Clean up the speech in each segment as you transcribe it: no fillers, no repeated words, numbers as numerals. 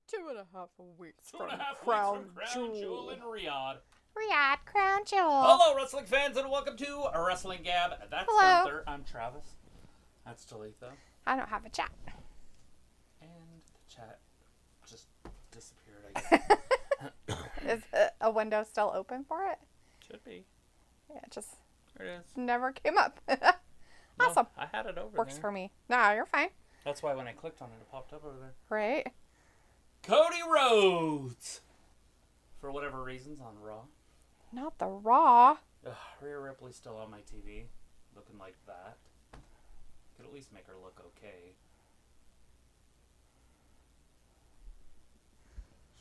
2.5 weeks Two and a from half Crown weeks from Crown Jewel in Riyadh. Riyadh, Crown Jewel. Hello, wrestling fans, and welcome to Wrestling Gab. That's Hello. Gunther. I'm Travis. That's Talitha. I don't have a chat. And the chat just disappeared, I guess. Is a window still open for it? Should be. Yeah, it just There it is. never came up. Awesome. No, I had it over Works there. for me. No, you're fine. That's why when I clicked on it, it popped up over there. Right? Cody Rhodes! For whatever reasons on Raw. Not the Raw. Ugh, Rhea Ripley's still on my TV. Looking like that. Could at least make her look okay.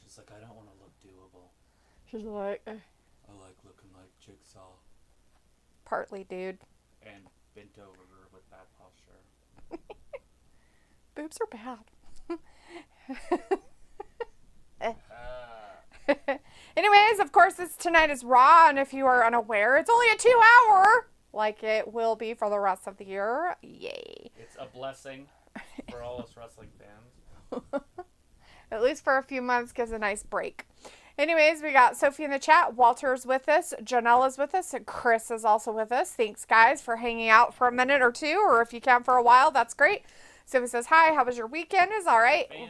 She's like, I don't want to look doable. She's like, I like looking like Jigsaw. partly dude. And bent over with bad posture. Boobs are bad. Anyways, of course, tonight is Raw, and if you are unaware, it's only a 2-hour, like it will be for the rest of the year. Yay. It's a blessing for all us wrestling fans. At least for a few months, gives a nice break. Anyways, we got Sophie in the chat. Walter's with us. Janelle with us. And Chris is also with us. Thanks, guys, for hanging out for a minute or two, or if you can for a while, that's great. Sophie says, hi, how was your weekend? Is all right. Damn.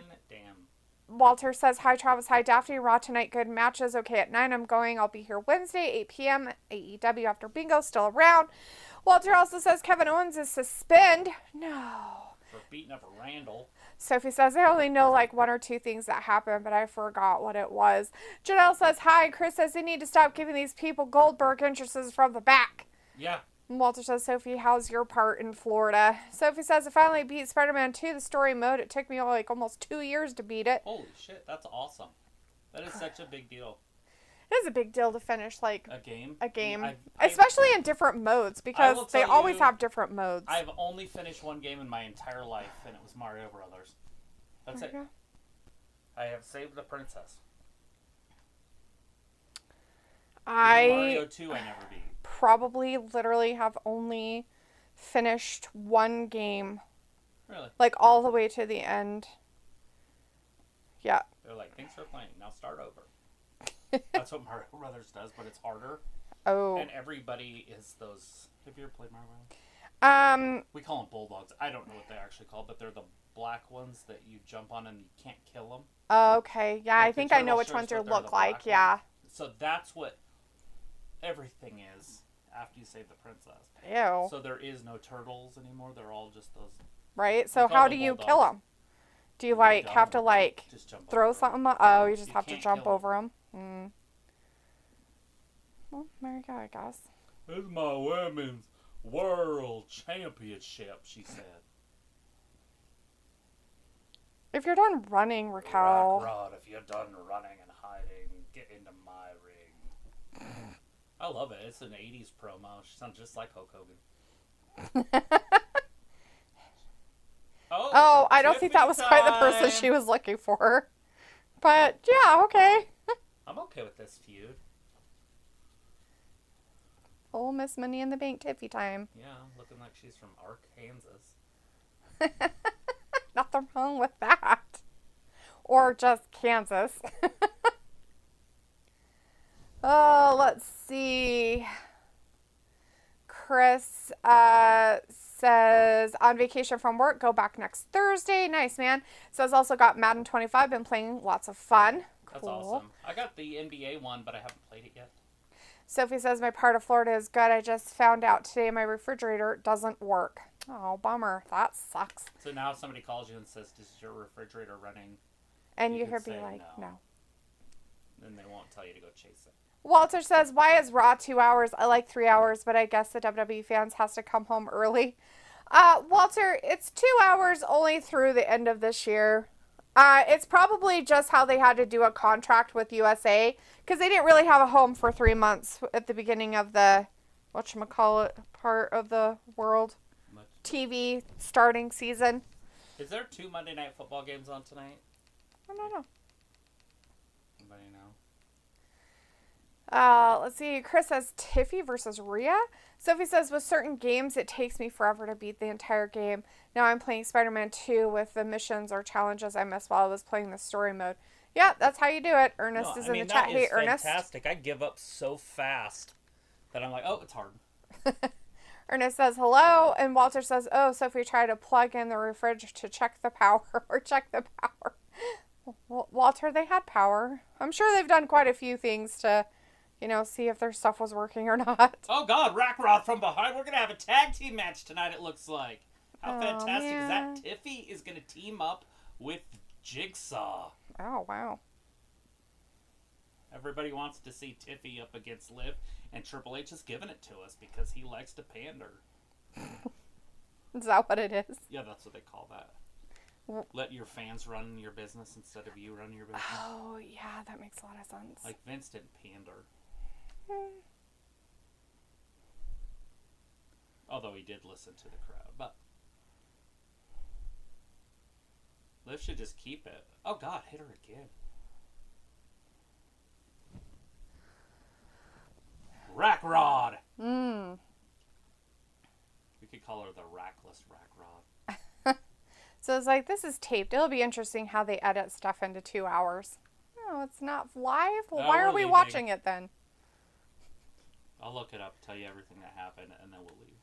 Walter says, hi, Travis. Hi, Daphne. Raw tonight. Good matches. Okay, at 9 I'm going. I'll be here Wednesday, 8 p.m. AEW after bingo. Still around. Walter also says, Kevin Owens is suspended. No. For beating up Randall. Sophie says, I only know like 1 or 2 things that happened, but I forgot what it was. Janelle says, hi. Chris says, they need to stop giving these people Goldberg entrances from the back. Yeah. And Walter says, Sophie, how's your part in Florida? Sophie says, I finally beat Spider-Man 2, the story mode. It took me like almost 2 years to beat it. Holy shit, that's awesome. That is such a big deal. It is a big deal to finish like a game. Especially in different modes, because they always have different modes. I've only finished one game in my entire life, and it was Mario Brothers. That's it. I have saved the princess. Mario 2 I never beat. Probably literally have only finished one game. Really? Like all the way to the end. Yeah. They're like, thanks for playing. Now start over. That's what Mario Brothers does, but it's harder. Oh. And everybody is those. Have you ever played Mario Brothers? We call them bulldogs. I don't know what they're actually called, but they're the black ones that you jump on and you can't kill them. Okay. Yeah, like I think I know which ones they look like. Yeah. So that's what everything is after you save the princess. Ew. So there is no turtles anymore. They're all just those. Right. So how do you kill them? Do you like have to like throw something? Oh, you just have to jump over them. Mm. Well, there you go, I guess. This is my women's world championship, she said. If you're done running, Raquel. Rod, if you're done running and hiding, get into my ring. I love it. It's an 80s promo. She sounds just like Hulk Hogan. Oh, I don't think that was quite the person she was looking for. But, yeah, okay. I'm okay with this feud. Oh, Miss Money in the Bank Tiffy time. Yeah, looking like she's from Arkansas. Nothing wrong with that. Or just Kansas. Oh, let's see. Chris says, on vacation from work, go back next Thursday. Nice, man. Says also got Madden 25, been playing lots of fun. That's awesome. I got the NBA one, but I haven't played it yet. Sophie says, my part of Florida is good. I just found out today my refrigerator doesn't work. Oh, bummer. That sucks. So now if somebody calls you and says, is your refrigerator running? And you could be like, no. Then they won't tell you to go chase it. Walter says, why is Raw 2 hours? I like 3 hours, but I guess the WWE fans has to come home early. Walter, it's 2 hours only through the end of this year. It's probably just how they had to do a contract with USA, because they didn't really have a home for 3 months at the beginning of the, whatchamacallit, part of the world TV starting season. Is there 2 Monday Night Football games on tonight? I don't know. Anybody know? Let's see. Chris says Tiffy versus Rhea. Sophie says, with certain games, it takes me forever to beat the entire game. Now I'm playing Spider-Man 2 with the missions or challenges I missed while I was playing the story mode. Yeah, that's how you do it. Ernest is in the chat. Hey, Ernest. Fantastic. I give up so fast that I'm like, oh, it's hard. Ernest says hello, and Walter says, oh, Sophie tried to plug in the refrigerator to check the power or check the power. Walter, they had power. I'm sure they've done quite a few things to, see if their stuff was working or not. Oh, God, Rackrod from behind. We're going to have a tag team match tonight, it looks like. How fantastic is that? Tiffy is going to team up with Jigsaw. Oh, wow. Everybody wants to see Tiffy up against Liv, and Triple H is giving it to us because he likes to pander. Is that what it is? Yeah, that's what they call that. Let your fans run your business instead of you running your business. Oh, yeah, that makes a lot of sense. Like Vince didn't pander. Although he did listen to the crowd, but Liv should just keep it. Oh, God, hit her again. Rack Rod! We could call her the Rackless Rack Rod. So it's like, this is taped. It'll be interesting how they edit stuff into 2 hours. No, it's not live? Well, why are we watching it then? I'll look it up, tell you everything that happened, and then we'll leave.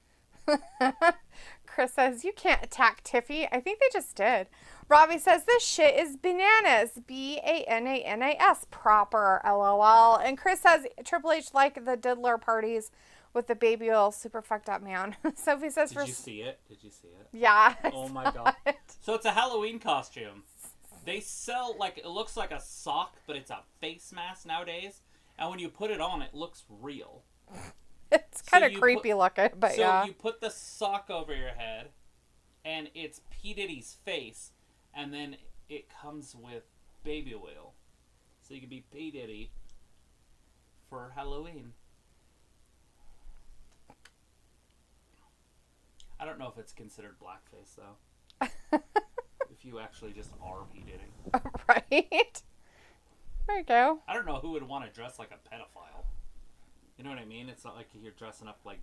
Chris says, you can't attack Tiffy. I think they just did. Robbie says, this shit is bananas. B-A-N-A-N-A-S. Proper. LOL. And Chris says, Triple H like the diddler parties with the baby oil. Super fucked up, man. Sophie says, Did you see it? Did you see it? Yeah. Oh my God. So it's a Halloween costume. They sell, like, it looks like a sock, but it's a face mask nowadays. And when you put it on, it looks real. It's kind of creepy looking, but yeah. So you put the sock over your head, and it's P. Diddy's face, and then it comes with baby oil. So you can be P. Diddy for Halloween. I don't know if it's considered blackface, though. If you actually just are P. Diddy. Right? There you go. I don't know who would want to dress like a pedophile. You know what I mean? It's not like you're dressing up like,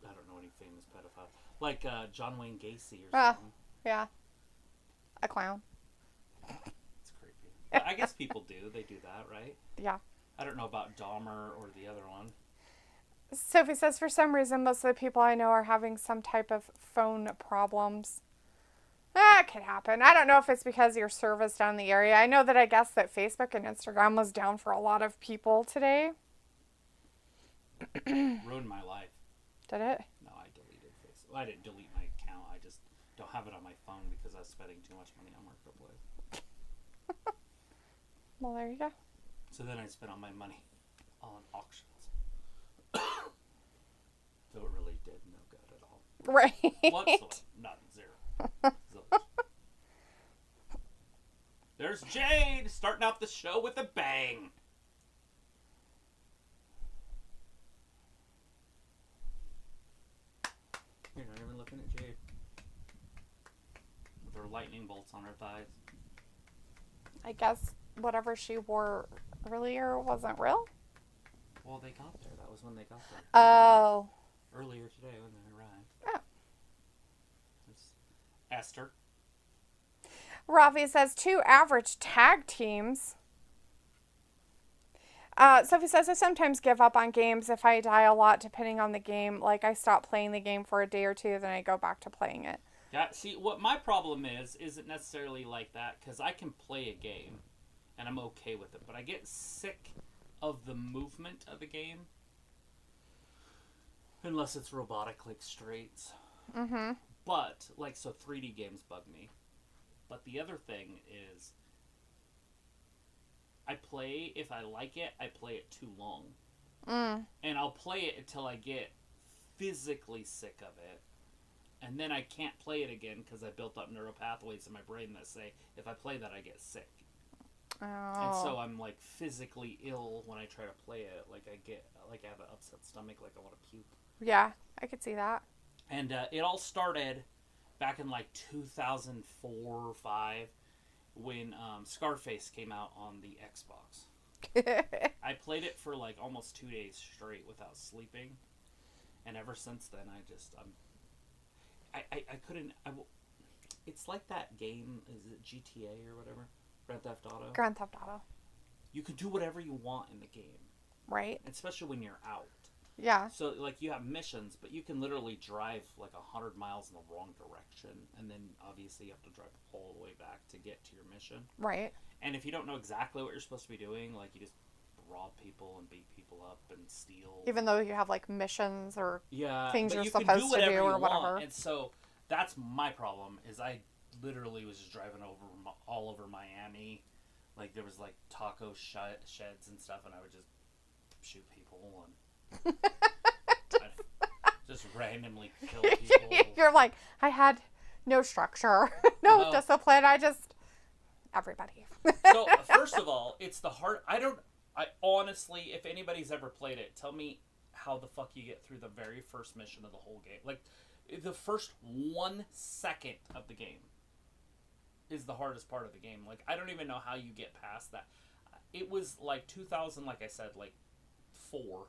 I don't know any famous pedophile. Like John Wayne Gacy or something. Yeah. A clown. It's creepy. But I guess people do. They do that, right? Yeah. I don't know about Dahmer or the other one. Sophie says, for some reason, most of the people I know are having some type of phone problems. That could happen. I don't know if it's because your service down in the area. I know that I guess that Facebook and Instagram was down for a lot of people today. Ruined my life. Did it? No, I deleted Facebook. Well, I didn't delete my account. I just don't have it on my phone because I was spending too much money on Marketplace. Well, there you go. So then I spent all my money on auctions. So it really did no good at all. Right. Whatsoever. Not zero. Zilch. There's Jade starting out the show with a bang. You're not even looking at Jade. With her lightning bolts on her thighs. I guess whatever she wore earlier wasn't real? Well, they got there. That was when they got there. Oh. Earlier today when they arrived. Oh. It's Esther. Rafi says 2 average tag teams. Sophie says, I sometimes give up on games if I die a lot depending on the game. Like, I stop playing the game for a day or two, then I go back to playing it. Yeah, see, what my problem isn't necessarily like that, because I can play a game, and I'm okay with it, but I get sick of the movement of the game. Unless it's robotic, like straights. Mm-hmm. But, like, so 3D games bug me. But the other thing is, I play, if I like it, I play it too long. And I'll play it until I get physically sick of it. And then I can't play it again because I built up neural pathways in my brain that say, if I play that, I get sick. Oh. And so I'm, like, physically ill when I try to play it. Like, I have an upset stomach, like I want to puke. Yeah, I could see that. And it all started back in, like, 2004 or 5 when Scarface came out on the Xbox. I played it for like almost 2 days straight without sleeping, and ever since then I couldn't. It's like that game. Is it GTA or whatever? Grand Theft Auto. Grand Theft Auto. You can do whatever you want in the game, right? Especially when you're out. Yeah. So like you have missions, but you can literally drive like 100 miles in the wrong direction, and then obviously you have to drive all the way back to get to your mission. Right. And if you don't know exactly what you're supposed to be doing, like you just rob people and beat people up and steal. Even though you have like missions or things you're you supposed to do or whatever. Want. And so that's my problem. Is I literally was just driving all over Miami, like there was like taco sheds and stuff, and I would just shoot people and. Just randomly kill people. You're like, I had no structure, no discipline. Everybody. So first of all, it's the hard. I honestly, if anybody's ever played it, tell me how the fuck you get through the very first mission of the whole game. Like the first 1 second of the game is the hardest part of the game. Like I don't even know how you get past that. It was like 2000, like I said, like 4.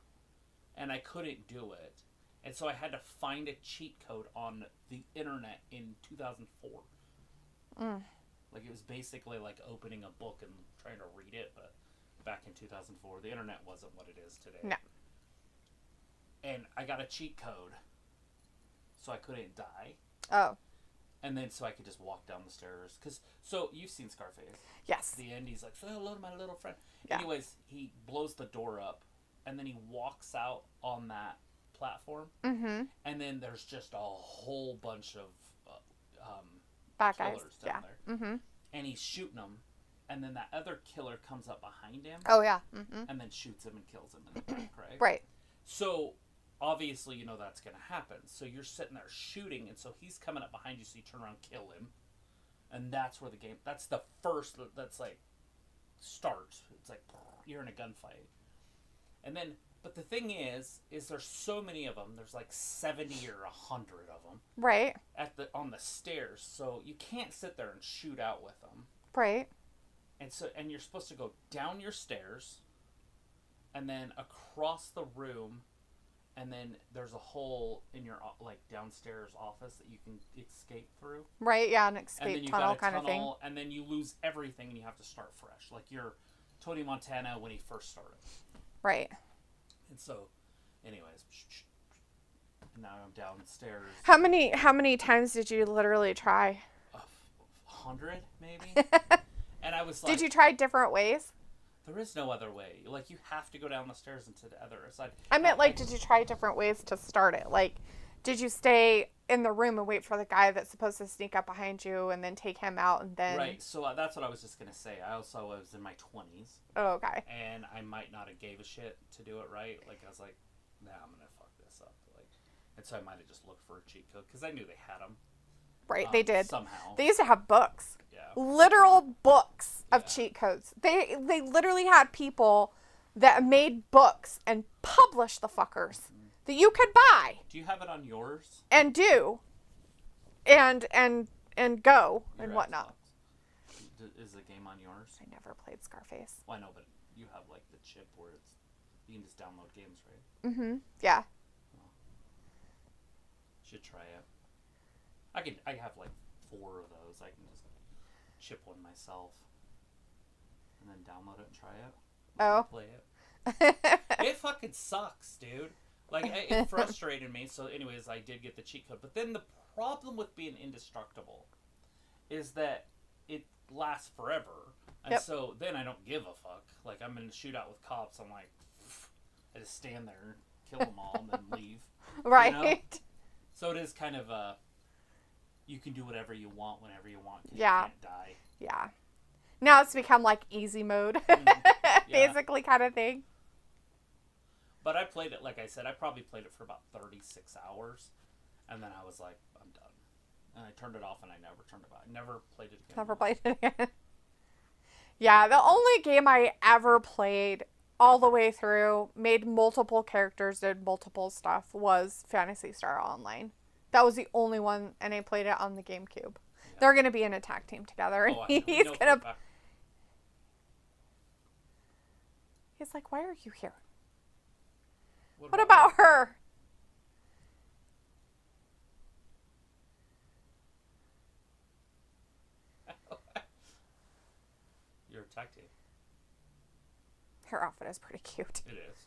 And I couldn't do it. And so I had to find a cheat code on the internet in 2004. Like it was basically like opening a book and trying to read it, but back in 2004, the internet wasn't what it is today. No. And I got a cheat code so I couldn't die. Oh. And then so I could just walk down the stairs. So you've seen Scarface. Yes. At the end, he's like, say hello to my little friend. Yeah. Anyways, he blows the door up. And then he walks out on that platform, and then there's just a whole bunch of bad killers guys down there, and he's shooting them, and then that other killer comes up behind him, and then shoots him and kills him in the back, right? Right. So obviously you know that's going to happen. So you're sitting there shooting, and so he's coming up behind you, so you turn around, kill him, and that's where the game. That's the first. That's like starts. It's like you're in a gunfight. And then, but the thing is there's so many of them. There's like 70 or 100 of them. Right. On the stairs, so you can't sit there and shoot out with them. Right. And you're supposed to go down your stairs, and then across the room, and then there's a hole in your like downstairs office that you can escape through. Right. Yeah, an And escape then you tunnel got a kind of thing. And then you lose everything, and you have to start fresh, like you're Tony Montana when he first started. Right. And so, anyways, now I'm downstairs. How many times did you literally try? 100, maybe. And I was like, did you try different ways? There is no other way. Like, you have to go down the stairs and to the other side. I meant, like, did you try different ways to start it? Like, did you stay in the room and wait for the guy that's supposed to sneak up behind you and then take him out and then... Right, so that's what I was just going to say. I also was in my 20s. Oh, okay. And I might not have gave a shit to do it right. Like, I was like, nah, I'm going to fuck this up. Like, and so I might have just looked for a cheat code because I knew they had them. Right, they did. Somehow. They used to have books. Yeah. Literal books of cheat codes. They literally had people that made books and published the fuckers that you could buy. Do you have it on yours? And do. And go Your and whatnot. Xbox. Is the game on yours? I never played Scarface. Well, I know, but you have like the chip where you can just download games, right? Mm-hmm. Yeah. Oh. Should try it. I have like 4 of those. I can just chip one myself and then download it and try it. Oh. Play it. It fucking sucks, dude. Like, it frustrated me. So, anyways, I did get the cheat code. But then the problem with being indestructible is that it lasts forever. And so then I don't give a fuck. Like, I'm in a shootout with cops. I'm like, I just stand there and kill them all and then leave. Right. You know? So it is kind of you can do whatever you want whenever you want. Yeah. You can't die. Yeah. Now it's become like easy mode. Basically kind of thing. But I played it, like I said, I probably played it for about 36 hours. And then I was like, I'm done. And I turned it off and I never turned it back. I never played it again. Never played it again. Yeah, the only game I ever played all the way through, made multiple characters, did multiple stuff, was Phantasy Star Online. That was the only one, and I played it on the GameCube. Yeah. They're going to be in a tag team together, and he's going to... He's like, why are you here? What about her? You're a tag team. Her outfit is pretty cute. It is.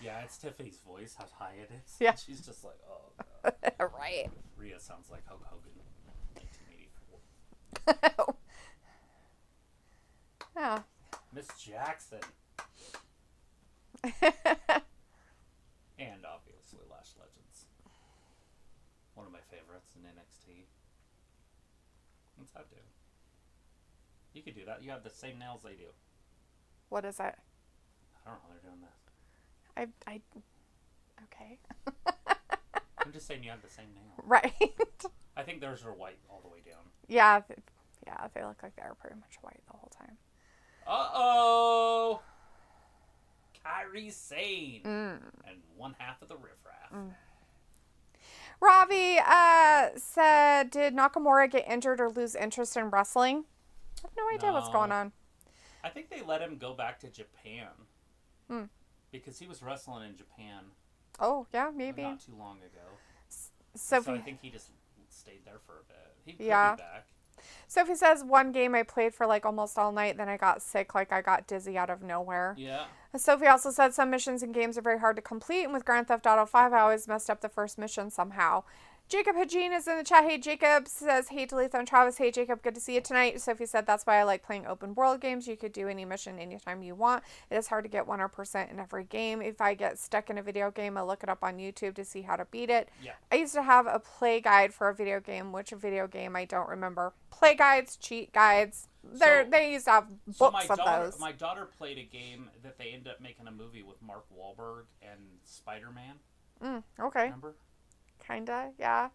Yeah, it's Tiffany's voice, how high it is. Yeah. She's just like, oh, God. Right. Rhea sounds like Hulk Hogan, 1984. Yeah. Miss Jackson. And obviously Lash Legends. One of my favorites in NXT. What's that do? You could do that. You have the same nails they do. What is it? I don't know how they're doing this. Okay. I'm just saying you have the same nails. Right. I think theirs are white all the way down. Yeah, they look like they're pretty much white the whole time. Uh-oh! Kairi Sane. And one half of the riffraff. Ravi said, did Nakamura get injured or lose interest in wrestling? I have no idea what's going on. I think they let him go back to Japan. Because he was wrestling in Japan. Oh, yeah, maybe. Not too long ago. So I think he just stayed there for a bit. He could be Yeah. back. Sophie says, one game I played for like almost all night, then I got sick, like I got dizzy out of nowhere. Yeah. Sophie also said some missions in games are very hard to complete, and with Grand Theft Auto 5, I always messed up the first mission somehow. Jacob Hagin is in the chat. Hey, Jacob says, hey, Talitha and Travis. Hey, Jacob, good to see you tonight. Sophie said, that's why I like playing open world games. You could do any mission anytime you want. It is hard to get 100% in every game. If I get stuck in a video game, I look it up on YouTube to see how to beat it. Yeah. I used to have a play guide for a video game. Which video game? I don't remember. Play guides, cheat guides. They used to have books of those. My daughter played a game that they ended up making a movie with Mark Wahlberg and Spider-Man. Okay. Remember? Kinda, yeah.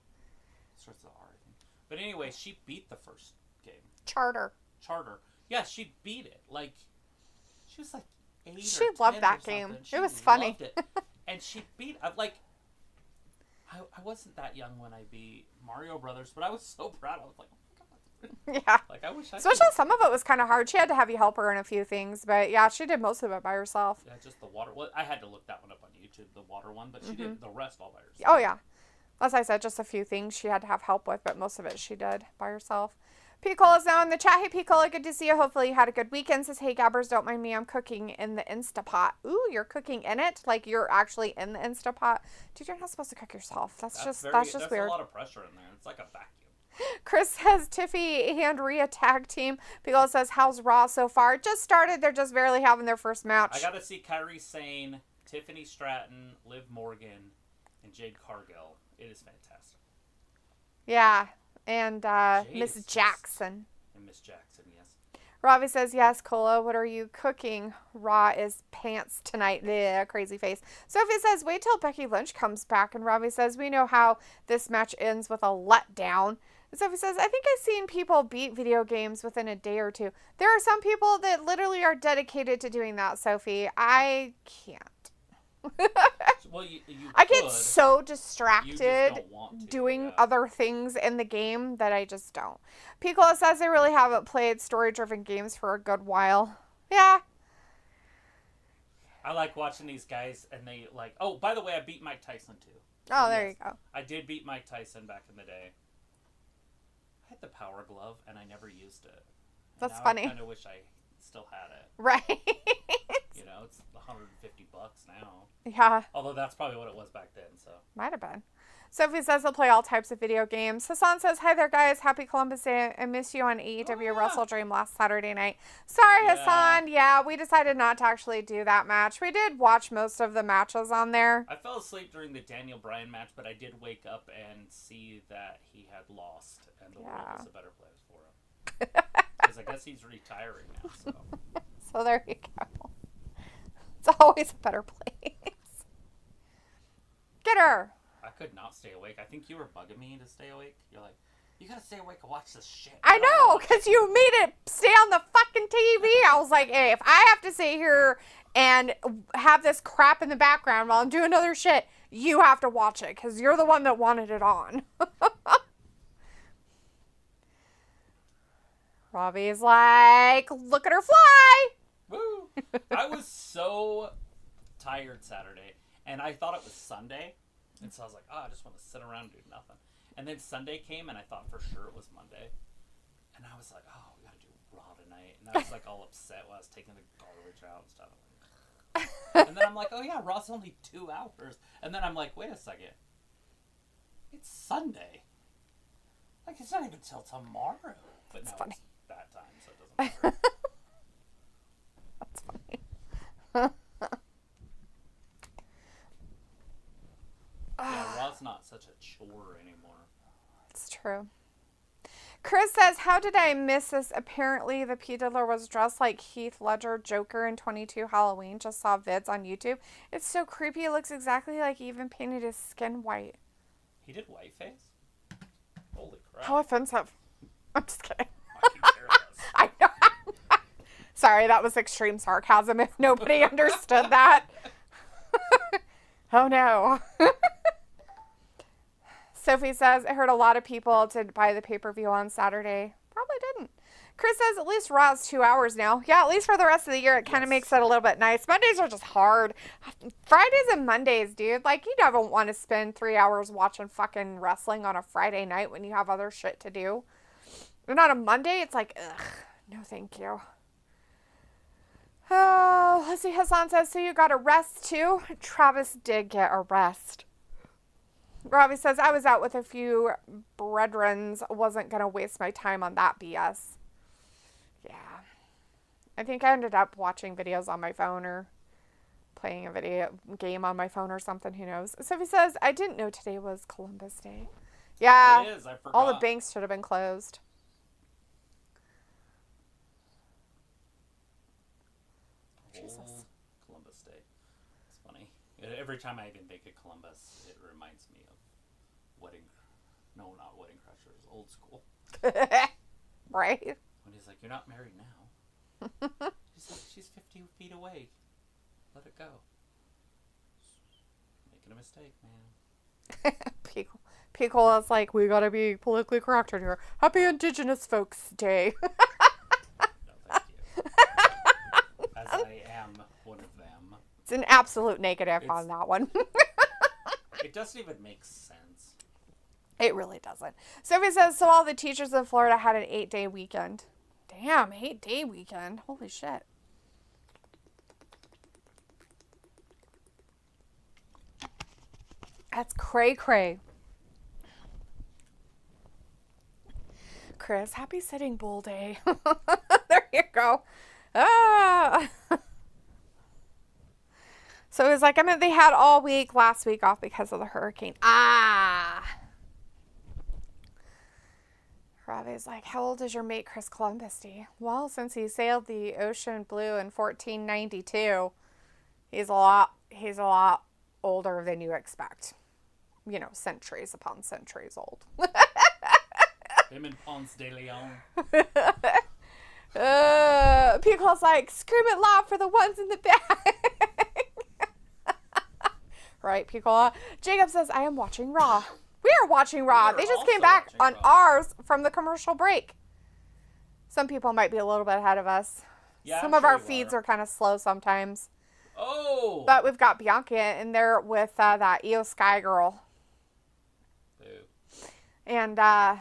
Starts with R, I think. But anyway, she beat the first game. Charter. Yeah, she beat it. Like, she was like 8 She or 10 loved that or game. something. She It was funny. loved it. And she beat, like, I wasn't that young when I beat Mario Brothers, but I was so proud. I was like, oh my God. Yeah. Like, I wish I Especially could. some of it was kind of hard. She had to have you help her in a few things, but yeah, she did most of it by herself. Yeah, just the water. Well, I had to look that one up on YouTube, the water one, but she did the rest all by herself. Oh, yeah. As I said, just a few things she had to have help with, but most of it she did by herself. Picola is now in the chat. Hey, Picola, good to see you. Hopefully you had a good weekend. Says, hey, Gabbers, don't mind me. I'm cooking in the Instapot. Ooh, you're cooking in it? Like you're actually in the Instapot? Dude, you're not supposed to cook yourself. That's just weird. That's a lot of pressure in there. It's like a vacuum. Chris says, Tiffy and Rhea tag team. Picola says, how's Raw so far? It just started. They're just barely having their first match. I got to see Kairi Sane, Tiffany Stratton, Liv Morgan, and Jade Cargill. It is fantastic. Yeah, and Miss Jackson. And Miss Jackson, yes. Ravi says, yes, Cola, what are you cooking? Raw is pants tonight. Bleh, crazy face. Sophie says, wait till Becky Lynch comes back. And Ravi says, we know how this match ends with a letdown. And Sophie says, I think I've seen people beat video games within a day or two. There are some people that literally are dedicated to doing that, Sophie. I can't. Well, you I get could. so You just distracted don't want to, doing yeah. other things in the game that I just don't. Picola says they really haven't played story-driven games for a good while. Yeah. I like watching these guys, and they like. Oh, by the way, I beat Mike Tyson too. Oh, there you go. I did beat Mike Tyson back in the day. I had the Power Glove, and I never used it. And That's now funny. I kind of wish I still had it. Right. You know, it's $150 now. Yeah. Although that's probably what it was back then. So. Might have been. Sophie says they'll play all types of video games. Hassan says, hi there, guys. Happy Columbus Day. I missed you on AEW Wrestle Dream last Saturday night. Sorry, Yeah. Hassan. Yeah, we decided not to actually do that match. We did watch most of the matches on there. I fell asleep during the Daniel Bryan match, but I did wake up and see that he had lost, and the world was a better place for him. Because I guess he's retiring now. So. So there you go. It's always a better place. Get her. I could not stay awake. I think you were bugging me to stay awake. You're like, you gotta stay awake and watch this shit. I know, because you made it stay on the fucking TV. I was like, hey, if I have to sit here and have this crap in the background while I'm doing other shit, you have to watch it, because you're the one that wanted it on. Robbie's like, look at her fly! Woo! I was so tired Saturday, and I thought it was Sunday, and so I was like, I just want to sit around and do nothing. And then Sunday came, and I thought for sure it was Monday, and I was like, oh, we gotta do Raw tonight, and I was like all upset while I was taking the garbage out and stuff. And then I'm like, oh yeah, Raw's only 2 hours, and then I'm like, wait a second, it's Sunday. Like, it's not even till tomorrow. But That's now funny. it's that time, so it doesn't matter. That's funny. Yeah, Raw's not such a chore anymore. It's true. Chris says, how did I miss this? Apparently, the P. Diddler was dressed like Heath Ledger Joker in 22 Halloween. Just saw vids on YouTube. It's so creepy. It looks exactly like he even painted his skin white. He did whiteface? Holy crap. How offensive. I'm just kidding. Fucking careless. I know. Sorry, that was extreme sarcasm if nobody understood that. Oh, no. Sophie says, I heard a lot of people did buy the pay-per-view on Saturday. Probably didn't. Chris says, at least Raw's 2 hours now. Yeah, at least for the rest of the year, it kind of makes it a little bit nice. Mondays are just hard. Fridays and Mondays, dude. Like, you never want to spend 3 hours watching fucking wrestling on a Friday night when you have other shit to do. And on a Monday, it's like, ugh, no thank you. Oh, let's see. Hassan says, so you got a rest too? Travis did get a rest. Robbie says, I was out with a few brethrens. Wasn't going to waste my time on that BS. Yeah. I think I ended up watching videos on my phone or playing a video game on my phone or something. Who knows? Sophie says, I didn't know today was Columbus Day. Yeah. It is. I forgot. All the banks should have been closed. Jesus. Columbus Day. It's funny. Every time I even think of Columbus, it reminds me of not Wedding Crashers, Old School. Right? When he's like, you're not married now. He's like, she's 50 feet away. Let it go. Making a mistake, man. Pickle is like, we gotta be politically correct in here. Happy Indigenous Folks Day. No, thank you. As I am one of them. It's an absolute negative on that one. It doesn't even make sense. It really doesn't. Sophie says, so all the teachers in Florida had an 8-day weekend. Damn, 8-day weekend. Holy shit. That's cray-cray. Chris, happy Sitting Bull Day. There you go. Ah. So it was like, they had all week last week off because of the hurricane. Ah. Robbie's like, how old is your mate Chris Columbus? Well, since he sailed the ocean blue in 1492, he's a lot older than you expect. You know, centuries upon centuries old. Him and Ponce de Leon. People's like, scream it loud for the ones in the back. Right, people. Jacob says, I am watching Raw. We are watching Raw. They just came back on ours from the commercial break. Some people might be a little bit ahead of us. Yeah, Some of our feeds are kind of slow sometimes. Oh! But we've got Bianca in there with that Io Sky girl. Boo. And the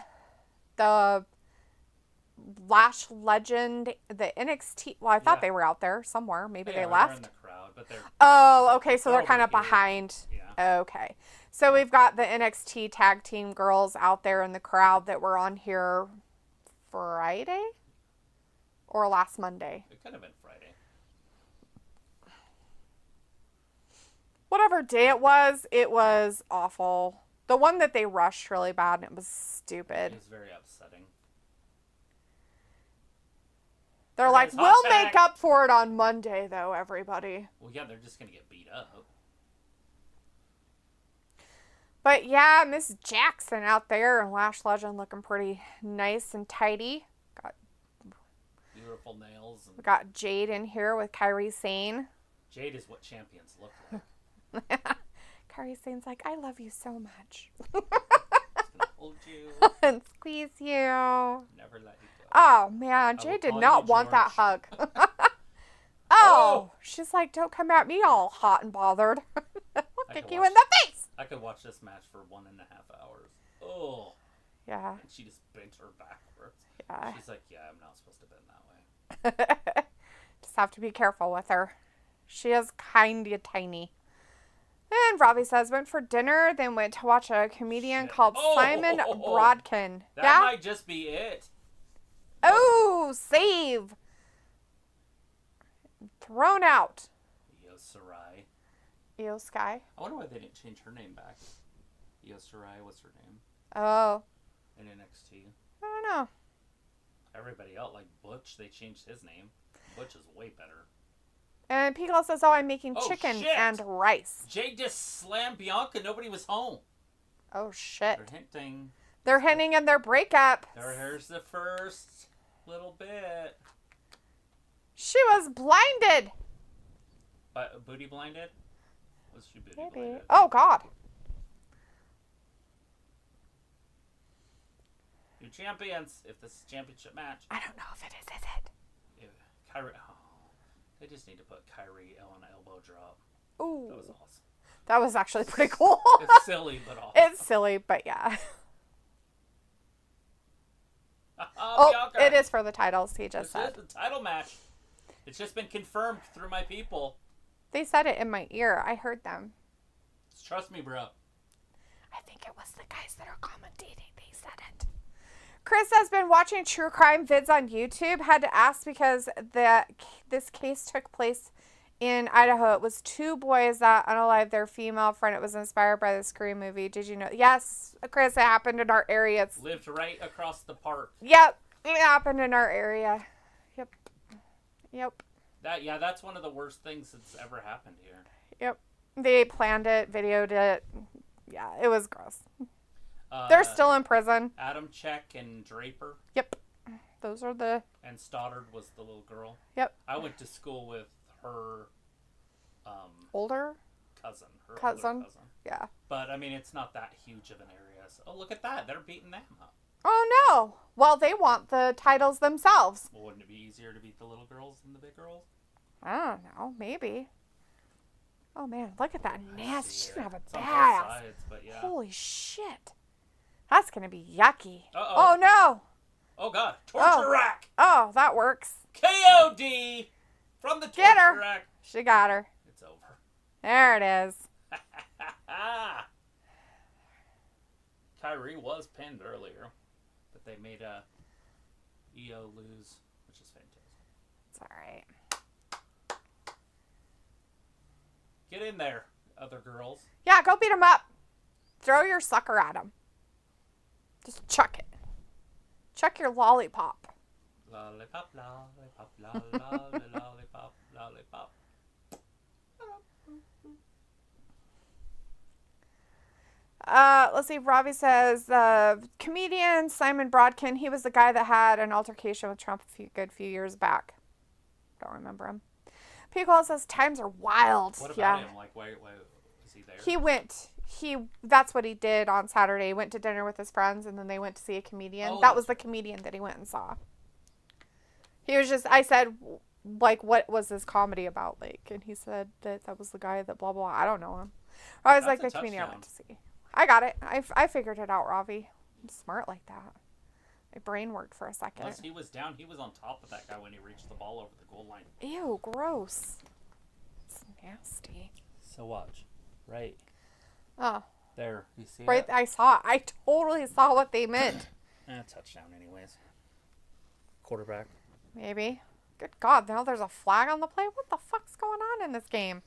Lash Legend, the NXT. Well, I thought they were out there somewhere. Maybe they left. They're in the crowd, but they're... Oh, okay. So they're kind of here. behind. Yeah. Okay. So we've got the NXT tag team girls out there in the crowd that were on here Friday or last Monday. It could have been Friday. Whatever day it was awful. The one that they rushed really bad and it was stupid. It was very upsetting. They're like, we'll make up for it on Monday, though, everybody. Well, yeah, they're just going to get beat up. But yeah, Miss Jackson out there and Lash Legend looking pretty nice and tidy. Got beautiful nails. We got Jade in here with Kairi Sane. Jade is what champions look like. Kairi Sane's like, I love you so much. Just gonna hold you. And squeeze you. Never let you go. Oh, man. Jay did not want that hug. Oh, she's like, don't come at me all hot and bothered. I'll kick you in the face. I could watch this match for 1.5 hours. Oh. Yeah. And she just bent her backwards. Yeah. She's like, yeah, I'm not supposed to bend that way. Just have to be careful with her. She is kind of tiny. And Robbie says, went for dinner, then went to watch a comedian called Simon Brodkin. That might just be it. Oh, save. Thrown out. Io Shirai. Io Sky. I wonder why they didn't change her name back. Io Shirai, what's her name? Oh. In NXT. I don't know. Everybody else, like Butch, they changed his name. Butch is way better. And Pico says, oh, I'm making chicken and rice. Jay just slammed Bianca. Nobody was home. Oh, shit. They're hinting. They're hinting in their breakup. Here's the first little bit. She was blinded. Booty blinded? Was she booty blinded? Oh, God. New champions. If this is a championship match. I don't know if it is it? Kyrie. Oh, they just need to put Kyrie on an elbow drop. Ooh. That was awesome. That was actually pretty cool. It's silly, but awesome. It's silly, but yeah. Bianca. It is for the titles, he just said. This is the title match. It's just been confirmed through my people. They said it in my ear. I heard them. Trust me, bro. I think it was the guys that are commentating. They said it. Chris has been watching true crime vids on YouTube. Had to ask because this case took place in Idaho. It was 2 boys that unalived their female friend. It was inspired by the Scream movie. Did you know? Yes, Chris, it happened in our area. It's lived right across the park. Yep, it happened in our area. Yep. That's one of the worst things that's ever happened here. Yep. They planned it, videoed it. Yeah, it was gross. They're still in prison. Adam Check and Draper. Yep. Those are the... And Stoddard was the little girl. Yep. I went to school with her... older? Cousin. Her cousin? older cousin. Yeah. But, I mean, it's not that huge of an area. So, look at that. They're beating them up. Oh, no. Well, they want the titles themselves. Well, wouldn't it be easier to beat the little girls than the big girls? I don't know. Maybe. Oh, man. Look at that nasty. You have a it's on badass. both sides, but yeah. Holy shit. That's going to be yucky. Uh-oh. Oh, no. Oh, God. Torture rack. Oh, that works. KOD from the Get torture her. rack. She got her. It's over. There it is. Kyrie was pinned earlier, but they made EO lose, which is fantastic. It's all right. Get in there, other girls. Yeah, go beat him up. Throw your sucker at him. Just chuck it. Chuck your lollipop. Lollipop, lollipop, lollipop, lollipop. Let's see. Robbie says comedian Simon Brodkin. He was the guy that had an altercation with Trump a good few years back. Don't remember him. Pico says times are wild. What about him? Like, why was he there? That's what he did on Saturday. He went to dinner with his friends, and then they went to see a comedian. Oh, that was the comedian that he went and saw. He was just, I said, like, what was this comedy about? Like, and he said that was the guy that blah, blah, blah. I don't know him. I was like the comedian I went to see. I got it. I figured it out, Robbie. I'm smart like that. My brain worked for a second. Unless he was down, he was on top of that guy when he reached the ball over the goal line. Ew, gross. It's nasty. So watch. Right. Oh. There. You see right, it? I saw it. I totally saw what they meant. Touchdown anyways. Quarterback. Maybe. Good God, now there's a flag on the play? What the fuck's going on in this game?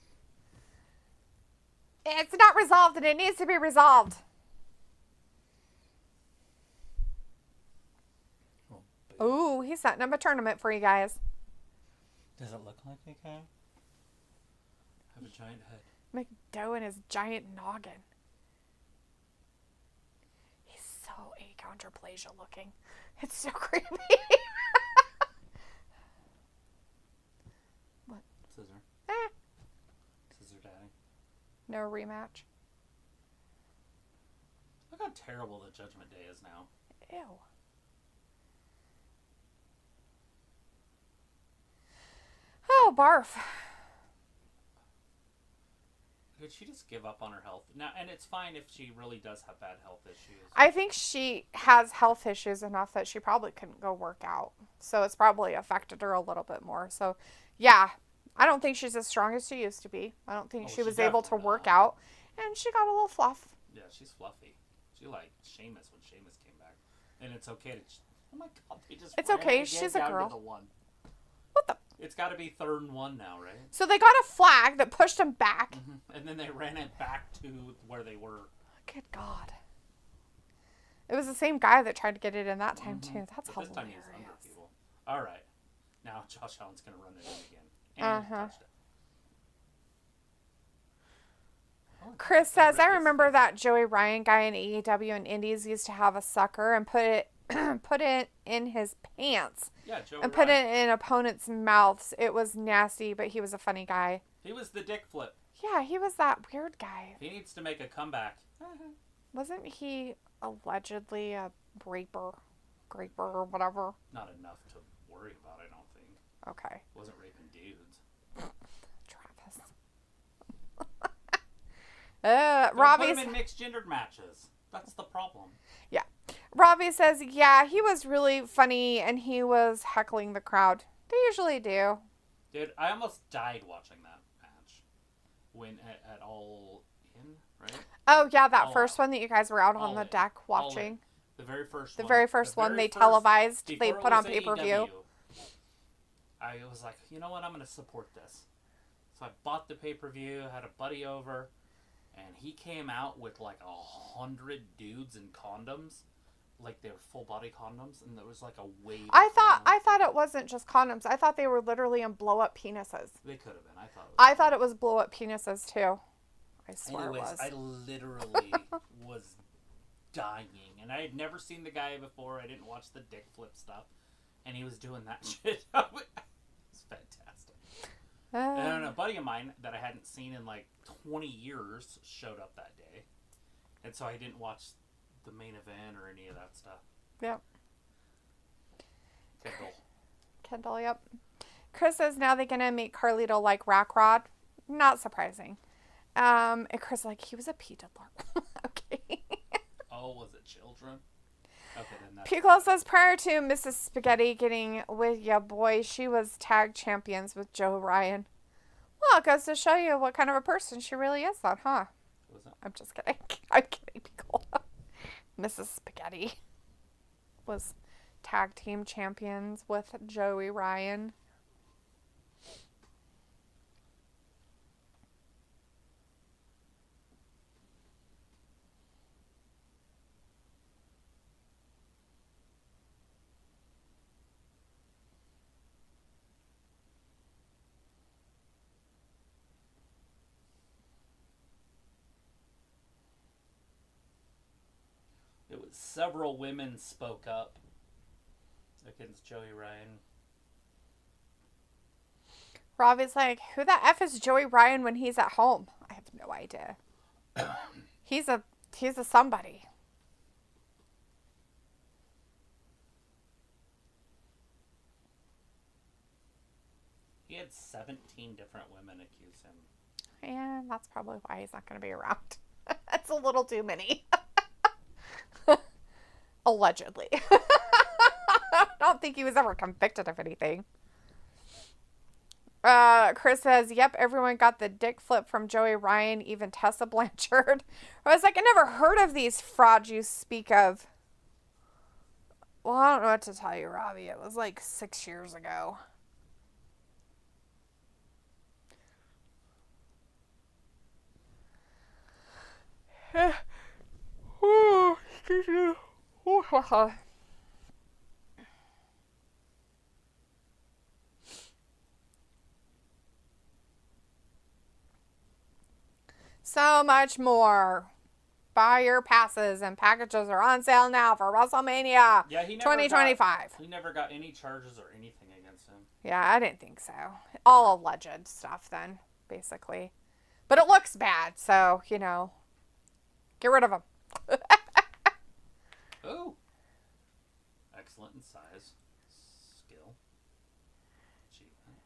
It's not resolved, and it needs to be resolved. Ooh, he's setting up a tournament for you guys. Does it look like he can? Have a giant head. McDough and his giant noggin. He's so achondroplasia looking. It's so creepy. What? Scissor. Scissor daddy. No rematch. Look how terrible the Judgment Day is now. Ew. Oh, barf. Did she just give up on her health? Now, and it's fine if she really does have bad health issues. I think she has health issues enough that she probably couldn't go work out. So it's probably affected her a little bit more. So, yeah, I don't think she's as strong as she used to be. I don't think she was able to work out. And she got a little fluff. Yeah, she's fluffy. She like Sheamus when Sheamus came back. And it's okay to... Oh my god, they just It's okay, she's a girl. To the one. What the... It's got to be 3rd and 1 now, right? So they got a flag that pushed them back. Mm-hmm. And then they ran it back to where they were. Good God. It was the same guy that tried to get it in that time, too. That's hilarious. This time he was under people. All right. Now Josh Allen's going to run it in again. And touched it. Oh, Chris says, I remember that Joey Ryan guy in AEW and Indies used to have a sucker and put it in his pants. Yeah, Joey and put it in opponents' mouths. It was nasty, but he was a funny guy. He was the dick flip. Yeah, he was that weird guy. He needs to make a comeback. Wasn't he allegedly a raper or whatever? Not enough to worry about, I don't think. Okay. Wasn't raping dudes. Travis. Robbie's... Put him in mixed-gendered matches. That's the problem. Yeah. Robbie says, yeah, he was really funny and he was heckling the crowd. They usually do. Dude, I almost died watching that match. When at All In, right? Oh, yeah, that All first out. one that you guys were out All on the in. deck watching. The very first one. The very first one they televised. They put on pay-per-view. I was like, you know what? I'm going to support this. So I bought the pay-per-view, had a buddy over, and he came out with like 100 dudes in condoms. Like they were full body condoms, and there was like a wave. I thought it wasn't just condoms. I thought they were literally in blow up penises. They could have been. I thought it was blow up penises too. I swear Anyways, it was. I literally was dying, and I had never seen the guy before. I didn't watch the dick flip stuff, and he was doing that shit. It's fantastic. And a buddy of mine that I hadn't seen in like 20 years showed up that day, and so I didn't watch the main event or any of that stuff. Yep. Kendall, yep. Chris says now they're going to make Carlito like Rack Rod. Not surprising. And Chris like, he was a pee diddler. Okay. Oh, was it children? Okay, then that's... Piccolo says prior to Mrs. Spaghetti getting with ya boy, she was tag champions with Joe Ryan. Well, it goes to show you what kind of a person she really is then, huh? What was that? I'm just kidding. I'm kidding, Piccolo. Mrs. Spaghetti was tag team champions with Joey Ryan. Several women spoke up against Joey Ryan. Robbie's like, who the F is Joey Ryan when he's at home? I have no idea. He's a somebody. He had 17 different women accuse him. Yeah, that's probably why he's not going to be around. That's a little too many. Allegedly. I don't think he was ever convicted of anything. Chris says, yep, everyone got the dick flip from Joey Ryan, even Tessa Blanchard. I was like, I never heard of these frauds you speak of. Well, I don't know what to tell you, Robbie. It was like 6 years ago. Oh, excuse me. So much more. Buy your passes and packages are on sale now for WrestleMania 2025. He never got any charges or anything against him. Yeah, I didn't think so. All alleged stuff then, basically. But it looks bad, so, get rid of him. Oh. Excellent in size, skill, achievement.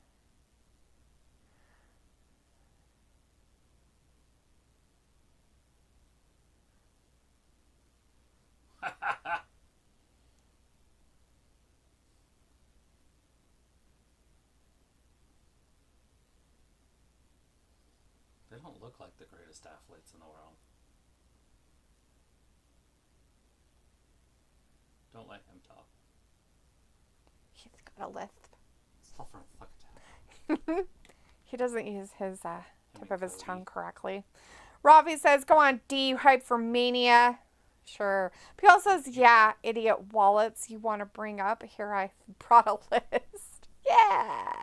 look like the greatest athletes in the world. Don't let him talk. He's got a lisp. Stop for a fucking time. He doesn't use his tip of his tongue correctly. Ravi says, go on, D, you hype for Mania? Sure. P.L. says, yeah, idiot wallets you want to bring up. Here I brought a list. Yeah.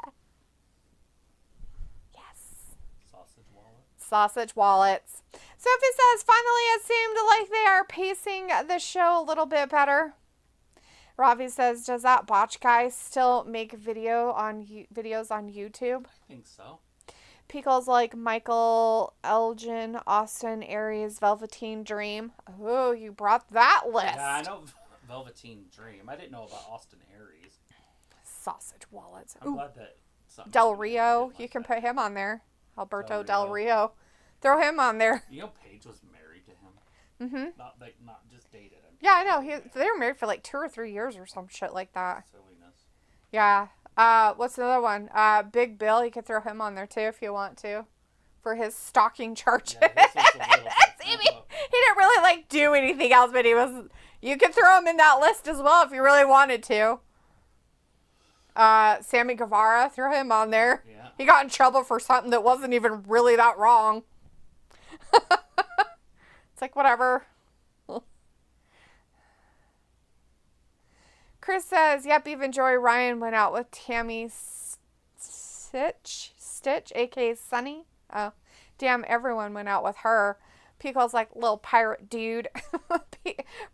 Yes. Sausage wallets. Sausage wallets. Sophie says, finally it seemed like they are pacing the show a little bit better. Ravi says, does that botch guy still make videos on YouTube? I think so. Pickles like Michael, Elgin, Austin, Aries, Velveteen Dream. Oh, you brought that list. Yeah, I know Velveteen Dream. I didn't know about Austin Aries. Sausage wallets. I'm glad that Del Rio. You can put him on there. Alberto Del Rio. Throw him on there. You know Paige was married to him? Mm-hmm. Not just dated him. Yeah, I know. They were married for like 2 or 3 years or some shit like that. Silliness. Yeah. What's another one? Big Bill. You could throw him on there too if you want to, for his stalking charges. Yeah, his was a little See, he didn't really like do anything else, but he was. You could throw him in that list as well if you really wanted to. Sammy Guevara, throw him on there. Yeah. He got in trouble for something that wasn't even really that wrong. It's like whatever. Chris says, yep, even Joey Ryan went out with Tammy Stitch, a.k.a. Sunny. Oh, damn, everyone went out with her. Pico's like, little pirate dude.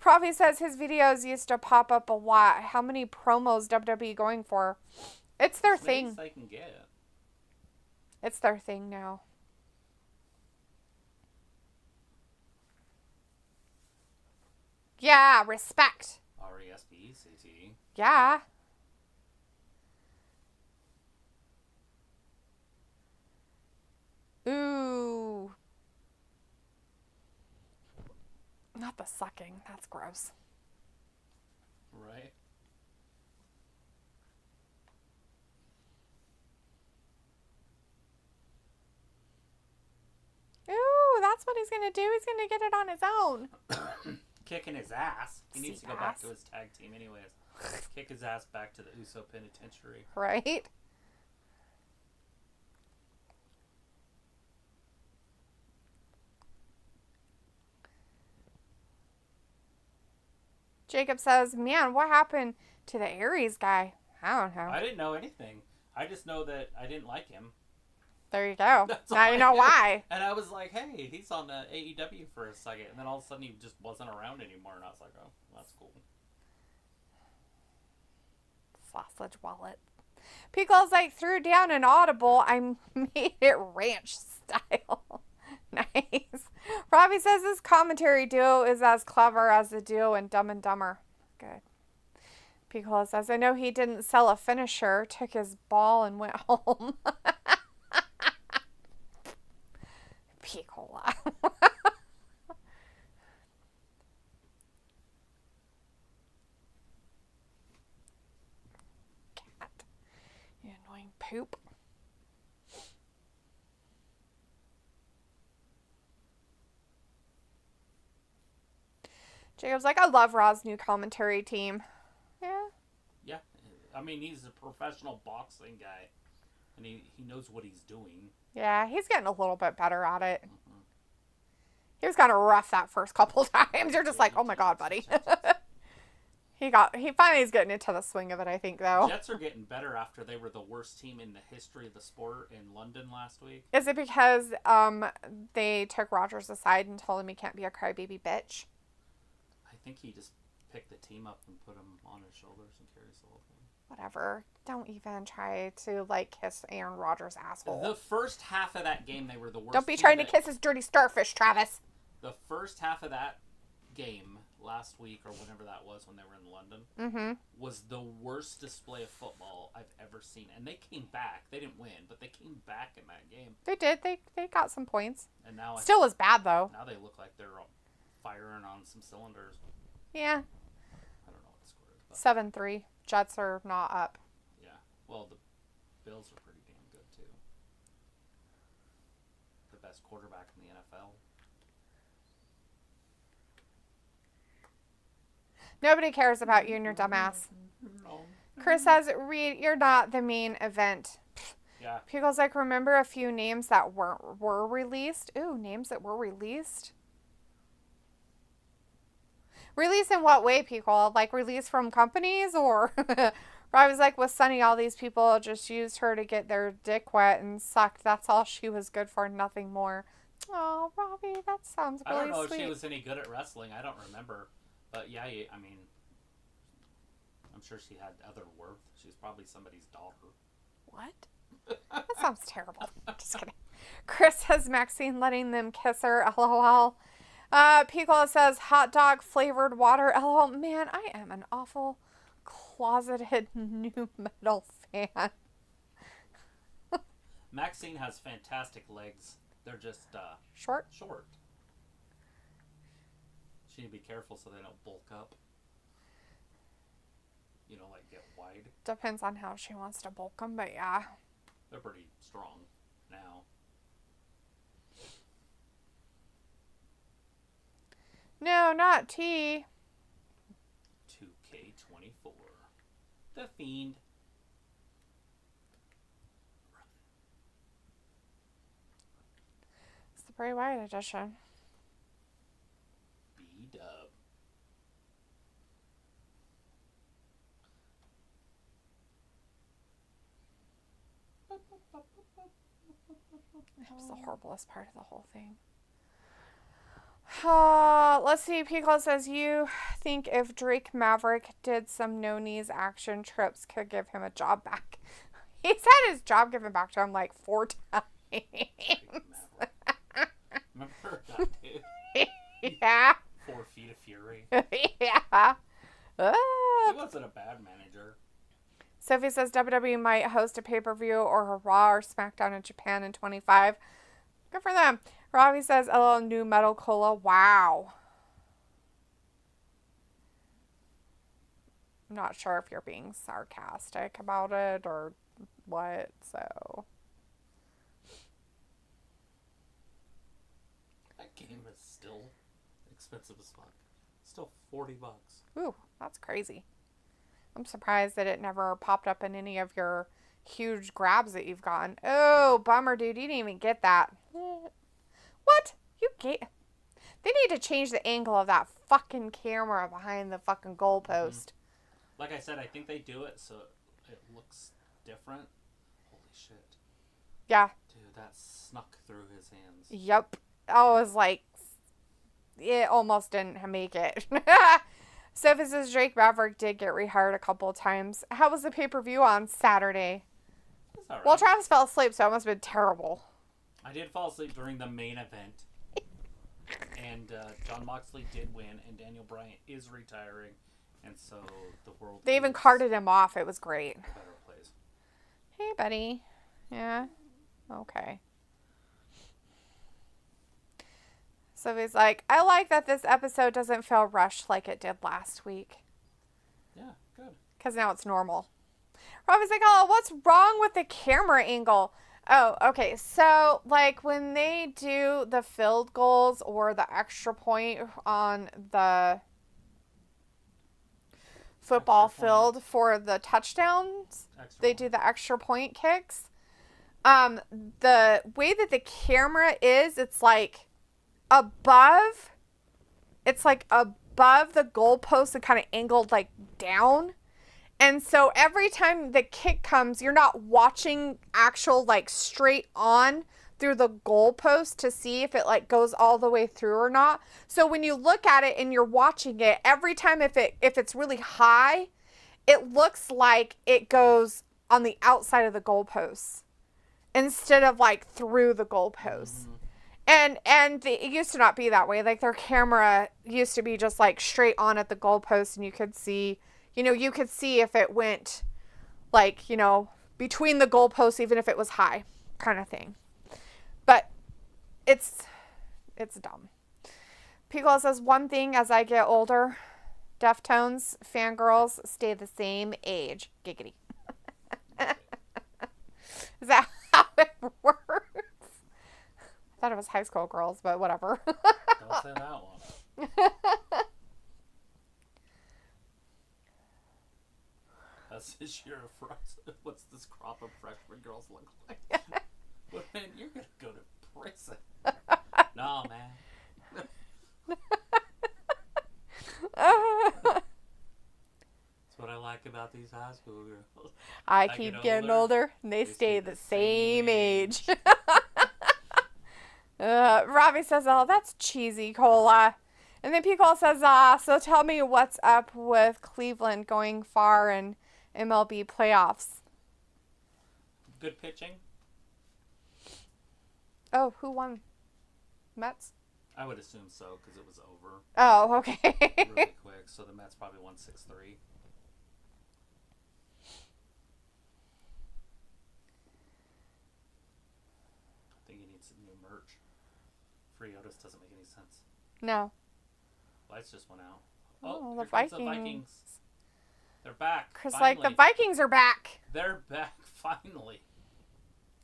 Profi says his videos used to pop up a lot. How many promos WWE going for? It's their thing. They can get. It's their thing now. Yeah, respect. R-E-S-P-E-C-T. Yeah. Ooh. Not the sucking. That's gross. Right. Ooh, that's what he's going to do. He's going to get it on his own. Kicking his ass. He needs to go ass. back to his tag team anyways. Kick his ass back to the Uso Penitentiary. Right? Jacob says, man, what happened to the Aries guy? I don't know. I didn't know anything. I just know that I didn't like him. There you go. That's Now all you I know knew. why. And I was like, hey, he's on the AEW for a second. And then all of a sudden he just wasn't around anymore. And I was like, oh, that's cool. Sausage wallet. Pickles like threw down an audible. I made it ranch style. Nice. Robbie says this commentary duo is as clever as the duo in Dumb and Dumber. Good. Pickles says, I know he didn't sell a finisher, took his ball and went home. Piccola. Cat. You annoying poop. Jacob's like, I love Raw's new commentary team. Yeah. Yeah. I mean, he's a professional boxing guy. And he knows what he's doing. Yeah, he's getting a little bit better at it. Mm-hmm. He was kind of rough that first couple times. You're just like, oh my god, buddy. He finally is getting into the swing of it, I think, though. Jets are getting better after they were the worst team in the history of the sport in London last week. Is it because they took Rogers aside and told him he can't be a crybaby bitch? I think he just picked the team up and put him on his shoulders and carries the whole thing. Whatever. Don't even try to, kiss Aaron Rodgers' asshole. The first half of that game, they were the worst. Don't be trying to kiss his dirty starfish, Travis. The first half of that game last week, or whenever that was when they were in London, was the worst display of football I've ever seen. And they came back. They didn't win, but they came back in that game. They did. They got some points. And now still was bad, though. Now they look like they're firing on some cylinders. Yeah. I don't know what the score is. 7-3. Jets are not up. Yeah. Well, the Bills are pretty damn good, too. The best quarterback in the NFL. Nobody cares about you and your dumbass. No. Chris says, Reed, you're not the main event. Yeah. People's like, remember a few names that were released? Ooh, names that were released? Released in what way, people? Like, released from companies? Or I was like, with Sunny, all these people just used her to get their dick wet and sucked. That's all she was good for, nothing more. Oh, Robbie, that sounds really sweet. I don't know if she was any good at wrestling. I don't remember. But yeah, I mean, I'm sure she had other worth. She's probably somebody's daughter. What? That sounds terrible. Just kidding. Chris says Maxine letting them kiss her. LOL. Pico says hot dog flavored water. LOL. Man, I am an awful closeted new metal fan. Maxine has fantastic legs. They're just Short. She need to be careful so they don't bulk up. You know, like get wide. Depends on how she wants to bulk them, but yeah. They're pretty strong now. No, not T. 2K24. The Fiend. It's the Bray Wyatt edition. B-Dub. That was the horriblest part of the whole thing. Let's see. Pico says, you think if Drake Maverick did some no-knees action trips could give him a job back? He's had his job given back to him like 4 times. Remember that dude? Yeah. 4 Feet of Fury. Yeah. He wasn't a bad manager. Sophie says WWE might host a pay-per-view or a Raw or SmackDown in Japan in 25. Good for them. Robbie says, LL new metal cola. Wow. I'm not sure if you're being sarcastic about it or what, so. That game is still expensive as fuck. Still $40. Ooh, that's crazy. I'm surprised that it never popped up in any of your huge grabs that you've gotten. Oh, bummer, dude. You didn't even get that. What? You get... They need to change the angle of that fucking camera behind the fucking goalpost. Like I said, I think they do it so it looks different. Holy shit. Yeah. Dude, that snuck through his hands. Yep. I was like... It almost didn't make it. Sophie says Drake Maverick did get rehired a couple of times. How was the pay-per-view on Saturday? That's all right. Well, Travis fell asleep, so it must have been terrible. I did fall asleep during the main event. And John Moxley did win, and Daniel Bryan is retiring. And so the world... They even carted him off. It was great. Better place. Hey, buddy. Yeah? Okay. So he's like, I like that this episode doesn't feel rushed like it did last week. Yeah, good. Because now it's normal. Robbie's like, oh, what's wrong with the camera angle? Oh, okay. So, like, when they do the field goals or the extra point on the football field for the touchdowns, they do the extra point kicks. The way that the camera is, it's like above the goalpost and kind of angled like down. And so every time the kick comes, you're not watching actual like straight on through the goalpost to see if it like goes all the way through or not. So when you look at it and you're watching it, every time if it's really high, it looks like it goes on the outside of the goalposts instead of like through the goalposts. Mm-hmm. And it used to not be that way. Like their camera used to be just like straight on at the goalpost, and you could see if it went like, between the goalposts, even if it was high, kind of thing. But it's dumb. Piccolo says, one thing as I get older, Deftones fangirls stay the same age. Giggity. Is that how it works? I thought it was high school girls, but whatever. Don't say that one. That's this year of what's this crop of freshman girls look like? Well, man, you're gonna go to prison. No, man. That's what I like about these high school girls. I keep getting older and they stay the same age. Robbie says, oh, that's cheesy, Cola. And then P. Cole says, so tell me what's up with Cleveland going far in MLB playoffs. Good pitching. Oh, who won? Mets? I would assume so, because it was over. Oh, okay. Really quick, so the Mets probably won 6-3. I think he needs some new merch. Free Otis doesn't make any sense. No. Lights just went out. Oh, here the comes Vikings. the Vikings. They're back. Because, finally. like, the Vikings are back. They're back, finally.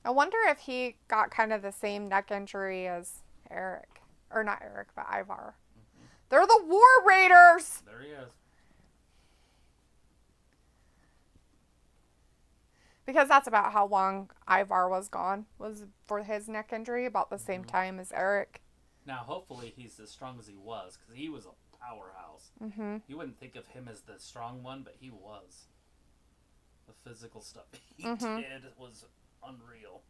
I wonder if he got kind of the same neck injury as Eric. Or not Eric, but Ivar. Mm-hmm. They're the War Raiders! There he is. Because that's about how long Ivar was gone. Was for his neck injury. About the same time as Eric. Now, hopefully he's as strong as he was. Because he was a powerhouse. Mm-hmm. You wouldn't think of him as the strong one, but he was. The physical stuff he did was unreal.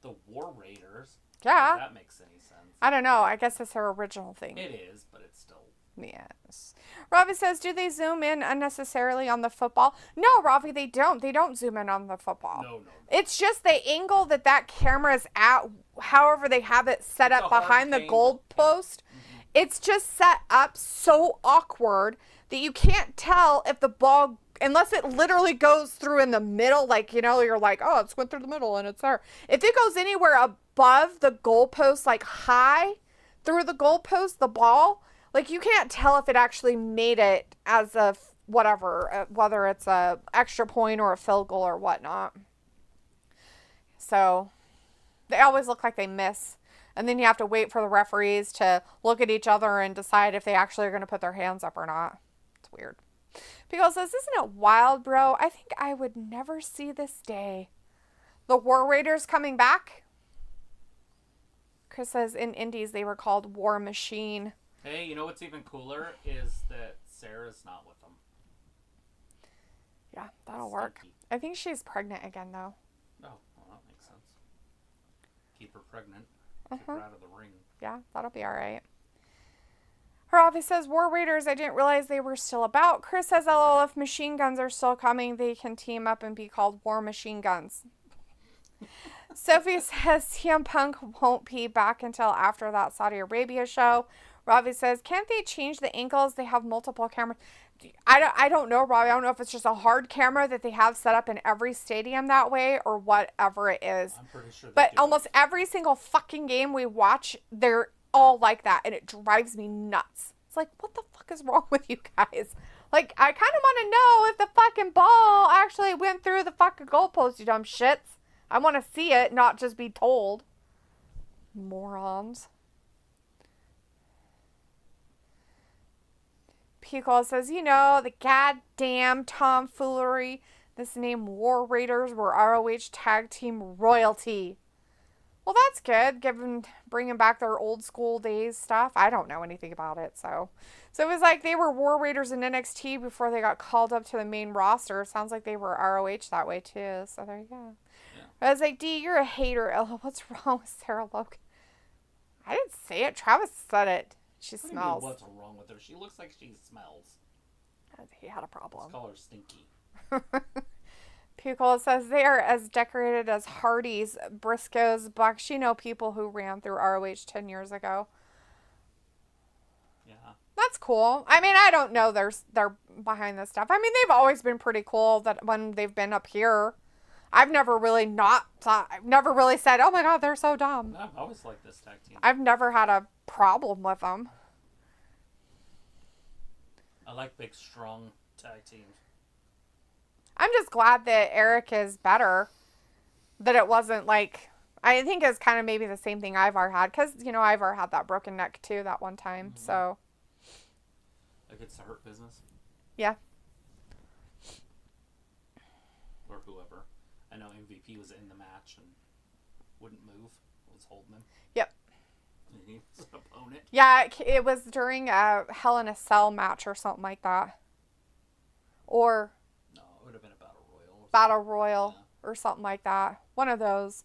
The War Raiders. Yeah. If that makes any sense. I don't know. I guess it's her original thing. It is, but it's still. Yes. Robbie says, do they zoom in unnecessarily on the football? No, Robbie, they don't. They don't zoom in on the football. No. It's just the angle that camera is at, however they have it set up behind the goal post. Mm-hmm. It's just set up so awkward that you can't tell if the ball, unless it literally goes through in the middle, like, you're like, oh, it's went through the middle and it's there. If it goes anywhere above the goalpost, like high through the goalpost, the ball, like you can't tell if it actually made it as a whatever, whether it's a extra point or a field goal or whatnot. So they always look like they miss. And then you have to wait for the referees to look at each other and decide if they actually are going to put their hands up or not. It's weird. Because says, isn't it wild, bro? I think I would never see this day. The War Raiders coming back? Chris says, in Indies they were called War Machine. Hey, you know what's even cooler is that Sarah's not with them. Yeah, that'll work. I think she's pregnant again, though. Oh, well, that makes sense. Keep her pregnant. Keep her out of the ring. Yeah, that'll be all right. Her office says, War Raiders, I didn't realize they were still about. Chris says, LOL, if machine guns are still coming, they can team up and be called War Machine Guns. Sophie says, CM Punk won't be back until after that Saudi Arabia show. Robbie says, can't they change the angles? They have multiple cameras. I don't know, Robbie. I don't know if it's just a hard camera that they have set up in every stadium that way or whatever it is. I'm pretty sure but almost every single fucking game we watch, they're all like that, and it drives me nuts. It's like, what the fuck is wrong with you guys? Like, I kind of want to know if the fucking ball actually went through the fucking goalpost, you dumb shits. I want to see it, not just be told. Morons. P-Call says, the goddamn tomfoolery. This name War Raiders were ROH tag team royalty. Well, that's good, bringing back their old school days stuff. I don't know anything about it, so it was like they were War Raiders in NXT before they got called up to the main roster. Sounds like they were ROH that way, too, so there you go. Yeah. I was like, D, you're a hater. Oh, what's wrong with Sarah Logan? I didn't say it. Travis said it. She smells. What's wrong with her? She looks like she smells. He had a problem. Let's call her Stinky. Pukol says they are as decorated as Hardy's, Briscoe's, Bucks. People who ran through ROH 10 years ago. Yeah. That's cool. I mean, I don't know they're behind this stuff. I mean, they've always been pretty cool that when they've been up here. I've never really said, oh my God, they're so dumb. I've always liked this tag team. I've never had a problem with them. I like big, strong tag teams. I'm just glad that Eric is better. That it wasn't like, I think it's kind of maybe the same thing Ivar had, because, Ivar had that broken neck too that one time, so. Like it's the Hurt Business? Yeah. Or whoever. I know MVP was in the match and wouldn't move, was holding him. Yep. He was an opponent. Yeah, it was during a Hell in a Cell match or something like that. Or. No, it would have been a Battle Royal. Battle Royal or something like that. One of those.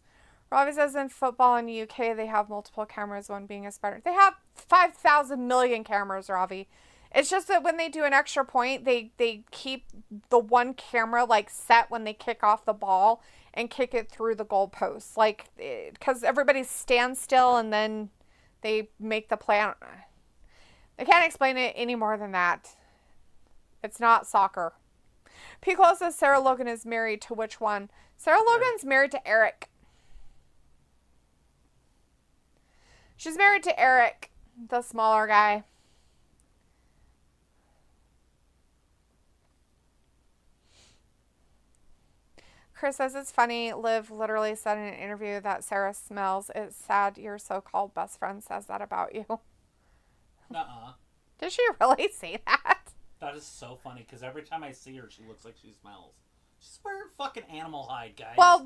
Robbie says in football in the UK they have multiple cameras, one being a spider. They have 5,000 million cameras, Robbie. It's just that when they do an extra point, they keep the one camera like set when they kick off the ball and kick it through the goalposts. Like, because everybody stands still and then they make the play. I can't explain it any more than that. It's not soccer. Piccolo says Sarah Logan is married to which one? Sarah Logan's married to Eric. She's married to Eric, the smaller guy. Chris says it's funny. Liv literally said in an interview that Sarah smells. It's sad your so-called best friend says that about you. Nuh-uh. Did she really say that? That is so funny, because every time I see her, she looks like she smells. She's wearing fucking animal hide, guys. Well,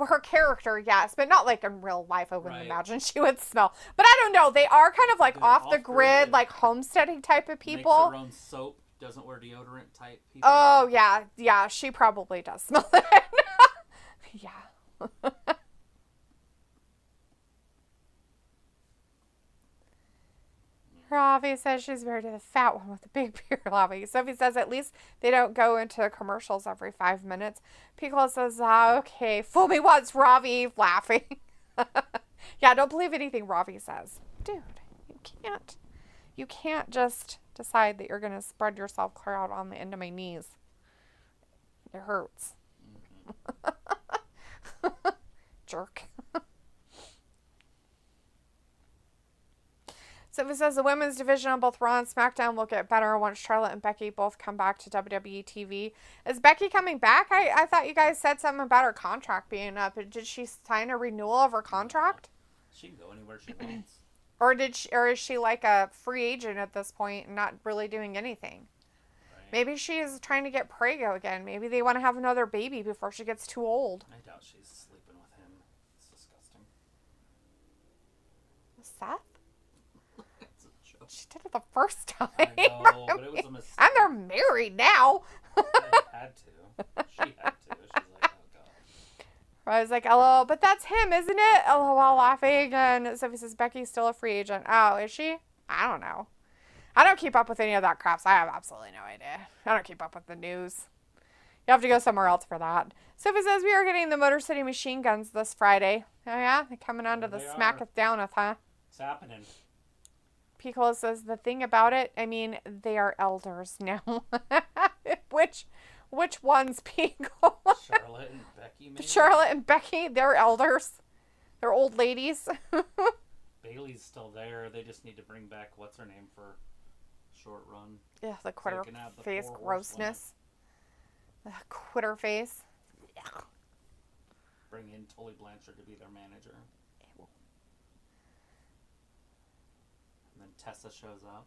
her character, yes, but not like in real life. I wouldn't imagine she would smell. But I don't know. They are kind of like They're off the grid, like homesteading type of people. Makes her own soap, doesn't wear deodorant type people. Oh, yeah. Yeah, she probably does smell it. Yeah. Ravi says she's married to the fat one with the big beard. Ravi. Sophie says at least they don't go into commercials every 5 minutes. Piccolo says, okay, fool me once, Ravi, laughing. Yeah, don't believe anything Ravi says. Dude, you can't just decide that you're going to spread yourself clear out on the end of my knees. It hurts. Jerk. So it says the women's division on both Raw and SmackDown will get better once Charlotte and Becky both come back to WWE TV. Is Becky coming back? I thought you guys said something about her contract being up. Did she sign a renewal of her contract? She can go anywhere she wants. Or is she like a free agent at this point and not really doing anything? Right. Maybe she's trying to get Prego again. Maybe they want to have another baby before she gets too old. I doubt she's sleeping with him. It's disgusting. Seth? She did it the first time. I know, but it was a mistake. And they're married now. They had to. She had to. She's like, oh, God. I was like, LOL, but that's him, isn't it? LOL, laughing. And Sophie says, Becky's still a free agent. Oh, is she? I don't know. I don't keep up with any of that crap, so I have absolutely no idea. I don't keep up with the news. You have to go somewhere else for that. Sophie says, we are getting the Motor City Machine Guns this Friday. Oh, yeah? They're coming onto the Smack It Downeth, huh? It's happening. Piccolo says the thing about it, I mean, they are elders now. Which ones, Piccolo? Charlotte and Becky, maybe? Charlotte and Becky, they're elders. They're old ladies. Bailey's still there. They just need to bring back, what's her name for short run? Yeah, the quitter face grossness. The quitter face. Yeah. Bring in Tully Blanchard to be their manager. And then Tessa shows up.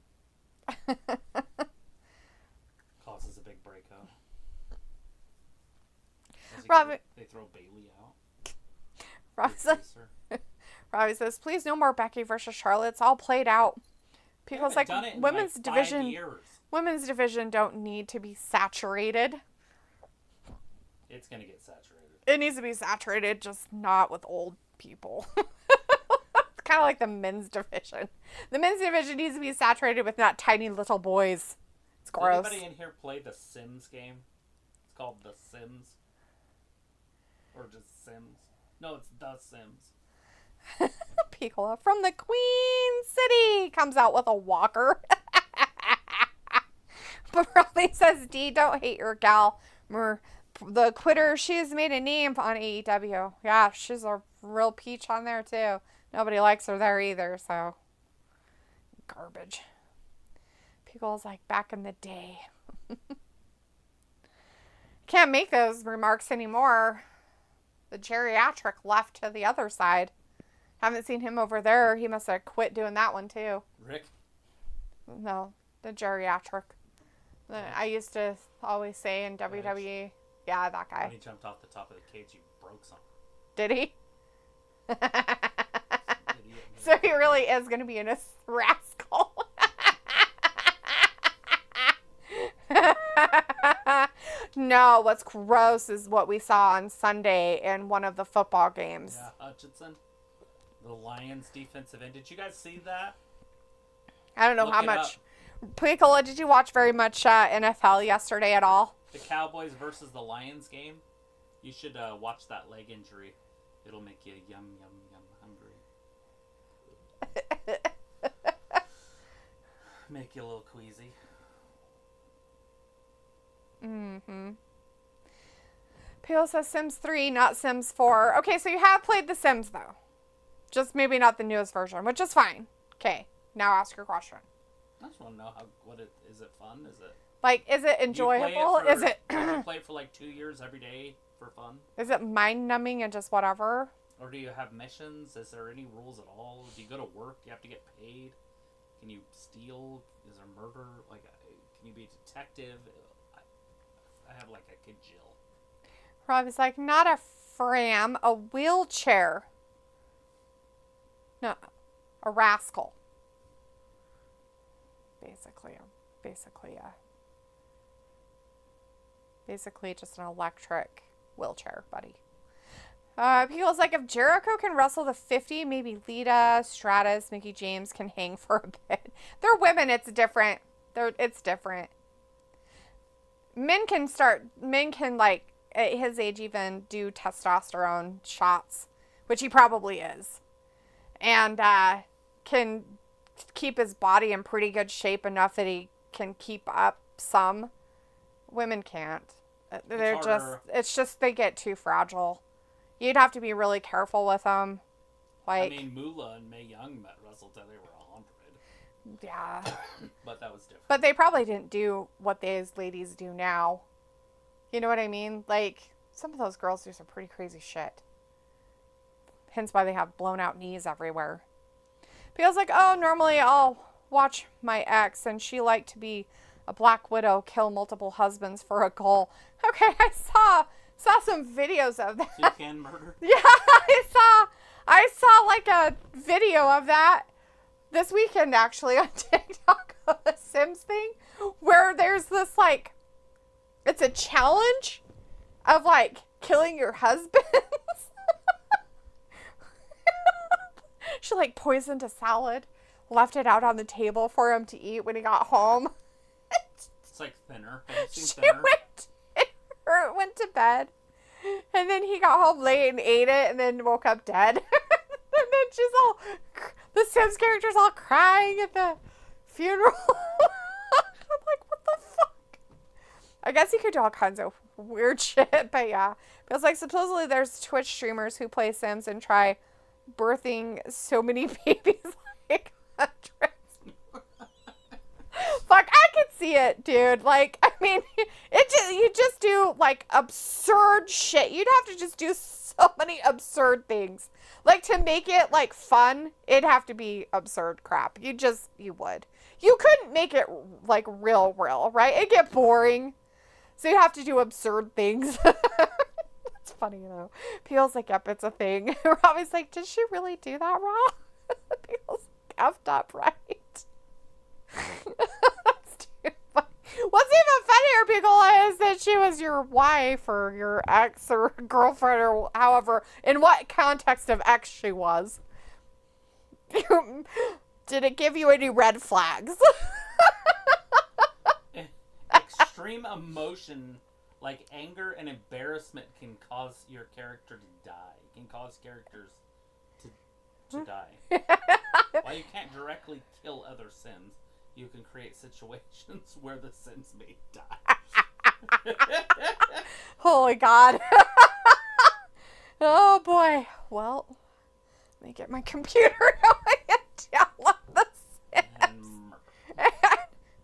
Causes a big breakup. Robbie, they throw Bailey out. Robbie says, please no more Becky versus Charlotte. It's all played out. People's like, women's division. Women's division don't need to be saturated. It's going to get saturated. It needs to be saturated, just not with old people. Kind of like the men's division. The men's division needs to be saturated with not tiny little boys. It's gross. Did anybody in here play the Sims game? It's called The Sims. Or just Sims. No, it's The Sims. Piccolo from the Queen City comes out with a walker. But Riley says, D, don't hate your gal. The quitter, she has made a name on AEW. Yeah, she's a real peach on there, too. Nobody likes her there either, so. Garbage. Pickle's like back in the day. Can't make those remarks anymore. The geriatric left to the other side. Haven't seen him over there. He must have quit doing that one too. Rick? No, the geriatric. I used to always say in WWE. Yeah, that guy. When he jumped off the top of the cage, he broke something. Did he? So he really is going to be in a rascal. No, what's gross is what we saw on Sunday in one of the football games. Yeah, Hutchinson, the Lions defensive end. Did you guys see that? I don't know how much. Piccola, did you watch very much NFL yesterday at all? The Cowboys versus the Lions game. You should watch that leg injury. It'll make you yum, yum, yum hungry. Make you a little queasy. Mm-hmm. Peel says Sims 3, not Sims 4. Okay, so you have played The Sims, though. Just maybe not the newest version, which is fine. Okay, now ask your question. I just want to know is it fun? Is it like, is it enjoyable? Did you play it for like 2 years every day for fun? Is it mind numbing and just whatever? Or do you have missions? Is there any rules at all? Do you go to work? Do you have to get paid? Can you steal? Is there murder? Like, can you be a detective? I have like a kajil. Rob is like, not a fram, a wheelchair. No, a rascal. Basically just an electric wheelchair, buddy. People's like, if Jericho can wrestle the 50, maybe Lita, Stratus, Mickey James can hang for a bit. They're women, it's different. It's different. Men can like, at his age even do testosterone shots, which he probably is. And can keep his body in pretty good shape enough that he can keep up some. Women can't. It's just they get too fragile. You'd have to be really careful with them. Like, I mean, Moolah and Mae Young wrestled till they were 100. Yeah. But that was different. But they probably didn't do what these ladies do now. You know what I mean? Like, some of those girls do some pretty crazy shit. Hence why they have blown out knees everywhere. Feels like, oh, normally I'll watch my ex and she liked to be a Black Widow, kill multiple husbands for a goal. Okay, I saw some videos of that. Toucan murder? Yeah, I saw like a video of that this weekend actually on TikTok of the Sims thing where there's this like, it's a challenge of like killing your husbands. She like poisoned a salad, left it out on the table for him to eat when he got home. It's like Thinner. Have you seen She Thinner? went to bed, and then he got home late and ate it, and then woke up dead. And then the Sims character's all crying at the funeral. I'm like, what the fuck? I guess he could do all kinds of weird shit, but yeah. Feels like supposedly there's Twitch streamers who play Sims and try birthing so many babies like hundreds. Fuck, I can see it, dude. Like, I mean, you just do like absurd shit. You'd have to just do so many absurd things. Like, to make it like fun, it'd have to be absurd crap. You would. You couldn't make it like real, right? It'd get boring. So you have to do absurd things. It's funny though. Peel's like, yep, it's a thing. Robbie's like, did she really do that, Rob? Peel's effed up, right? That's too funny. What's even funnier, people, is that she was your wife or your ex or girlfriend or however, in what context of ex she was. Did it give you any red flags? Extreme emotion, like anger and embarrassment, can cause your character to die. It can cause characters to die. While you can't directly kill other Sims, you can create situations where the Sims may die. Holy God. Oh boy. Well, let me get my computer going and download the Sims.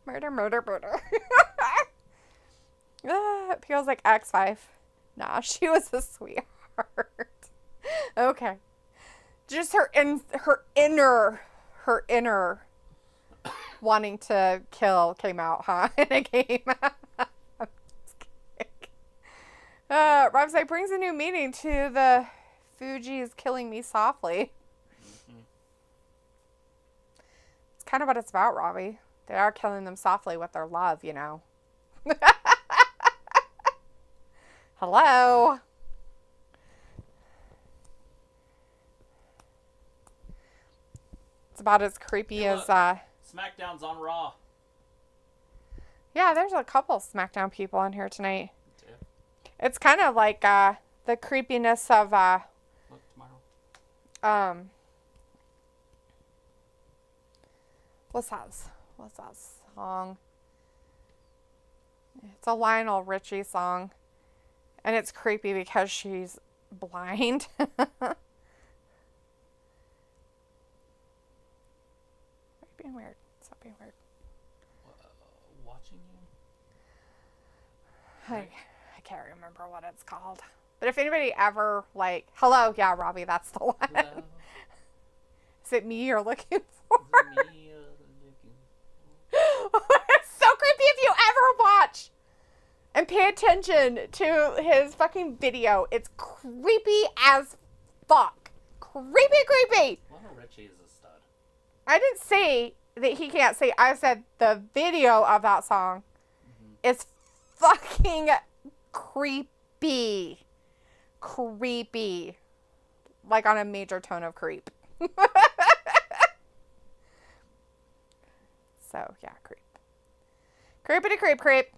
Murder. It feels like X5. Nah, she was a sweetheart. Okay. Just her inner wanting to kill came out, huh? In a game. I'm just kidding. Rob's brings a new meaning to the Fuji's killing me softly. Mm-hmm. It's kind of what it's about, Robbie. They are killing them softly with their love, you know. Hello. It's about as creepy as SmackDown's on Raw. Yeah, there's a couple SmackDown people on here tonight. Yeah. It's kind of like the creepiness of Look, tomorrow. What's that song? It's a Lionel Richie song. And it's creepy because she's blind. Being weird. Stop being weird. Watching you? I can't remember what it's called. But if anybody ever, like, hello, yeah, Robbie, that's the one. Hello. Is it me you're looking for? Me, It's so creepy if you ever watch and pay attention to his fucking video. It's creepy as fuck. Creepy. Lionel Richie is a stud. I didn't say that he can't sing. I said the video of that song is fucking creepy. Creepy. Like on a major tone of creep. So, yeah, creep. Creepity creep.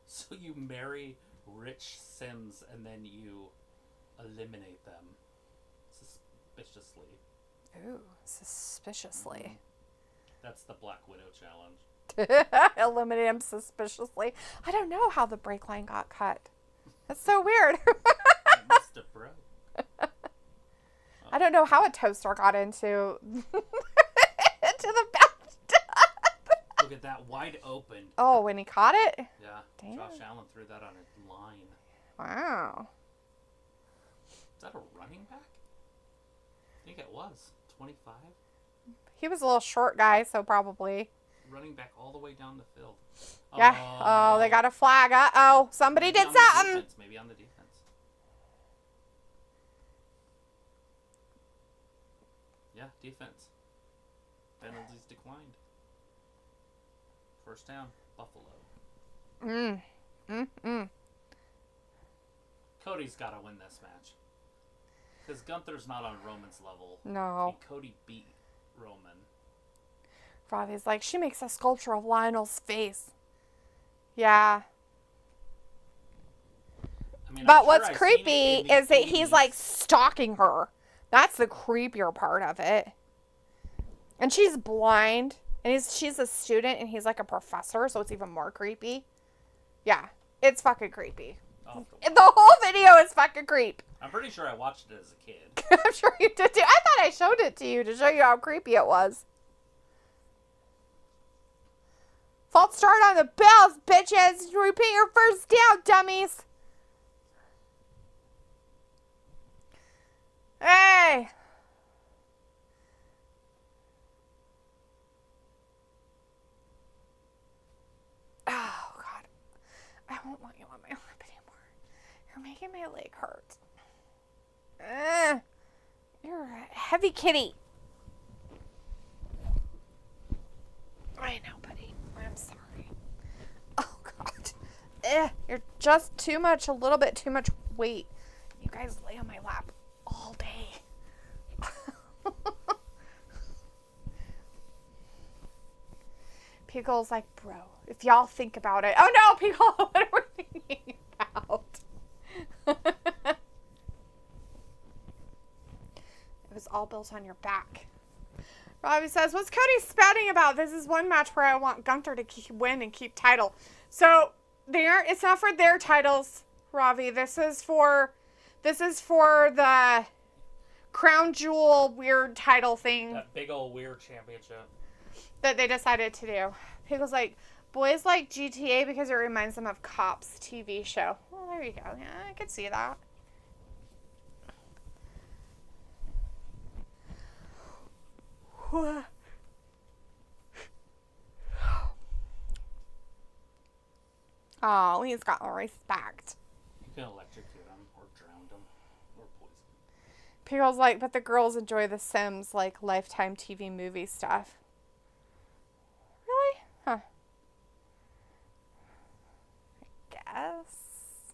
So you marry rich Sims and then you eliminate them suspiciously. Ooh, suspiciously. That's the Black Widow challenge. Eliminate him suspiciously. I don't know how the brake line got cut. That's so weird. It must have broke. I don't know how a toaster got into the bathtub. Look at that, wide open. Oh, when he caught it? Yeah. Damn. Josh Allen threw that on a line. Wow. Is that a running back? I think it was. 25? He was a little short guy, so probably. Running back all the way down the field. Yeah. Oh, they got a flag. Uh-oh. Somebody did something. Maybe on the defense. Yeah, defense. Penalties declined. First down, Buffalo. Cody's got to win this match. Because Gunther's not on Roman's level. No. And Cody beat Roman. Robbie's like, she makes a sculpture of Lionel's face. Yeah. I mean, But I'm what's sure I've seen creepy it in is that he's 80s. like stalking her. That's the creepier part of it. And she's blind. And she's a student and he's like a professor, so it's even more creepy. Yeah. It's fucking creepy. Oh, The whole video is fucking creep. I'm pretty sure I watched it as a kid. I'm sure you did too. I thought I showed it to you to show you how creepy it was. False start on the Bills, bitches. Repeat your first down, dummies. Hey. Oh, God. I won't want you on my lap anymore. You're making my leg hurt. You're a heavy kitty. I know, buddy. I'm sorry. Oh, God. You're just too much, a little bit too much weight. You guys lay on my lap all day. Pickle's like, bro, if y'all think about it. Oh, no, Pickle, what are we thinking about? It was all built on your back. Robbie says, what's Cody spouting about? This is one match where I want Gunther to win and keep title. So it's not for their titles, Robbie. This is for the crown jewel weird title thing That big old weird championship. that they decided to do. Pickle's like, Boys like GTA because it reminds them of Cops TV show. Well, there you go. Yeah, I could see that. Oh, he's got no respect. You can electrocute him or drown him or poison him. Pickle's like, but the girls enjoy The Sims, like Lifetime TV movie stuff. Really? Huh. I guess.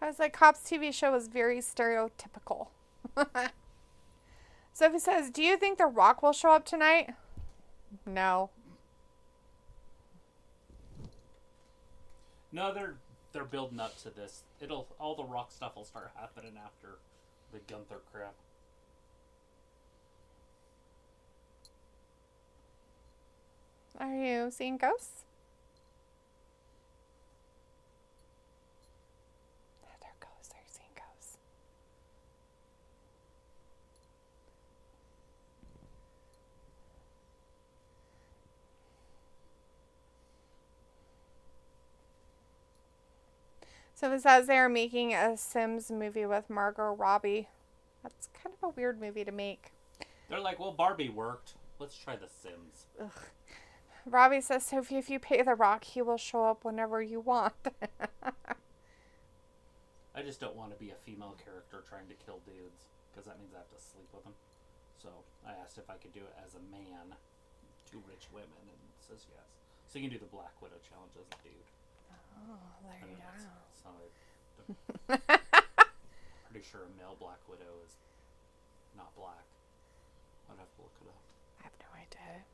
I was like, Cops TV show was very stereotypical. Sophie says, do you think The Rock will show up tonight? No. No, they're building up to this. All the Rock stuff will start happening after the Gunther crap. Are you seeing ghosts? There goes. Are you seeing ghosts? So it says they are making a Sims movie with Margot Robbie. That's kind of a weird movie to make. They're like, well, Barbie worked. Let's try The Sims. Ugh. Robbie says, Sophie, if you pay The Rock, he will show up whenever you want. I just don't want to be a female character trying to kill dudes, because that means I have to sleep with them. So I asked if I could do it as a man to rich women, and it says yes. So you can do the Black Widow challenge as a dude. Oh, there you go. So I'm pretty sure a male Black Widow is not black. I'd have to look it up. I have no idea.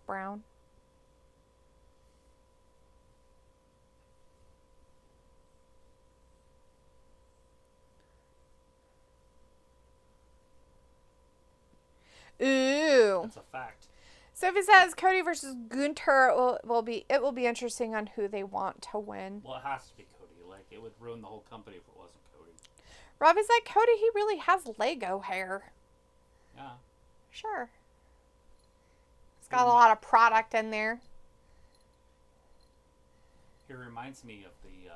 Brown. Ooh. That's a fact. Sophie says Cody versus Gunther will be interesting on who they want to win. Well, it has to be Cody. Like, it would ruin the whole company if it wasn't Cody. Robbie's like, Cody, he really has Lego hair. Yeah. Sure. It's got a lot of product in there. He reminds me of the,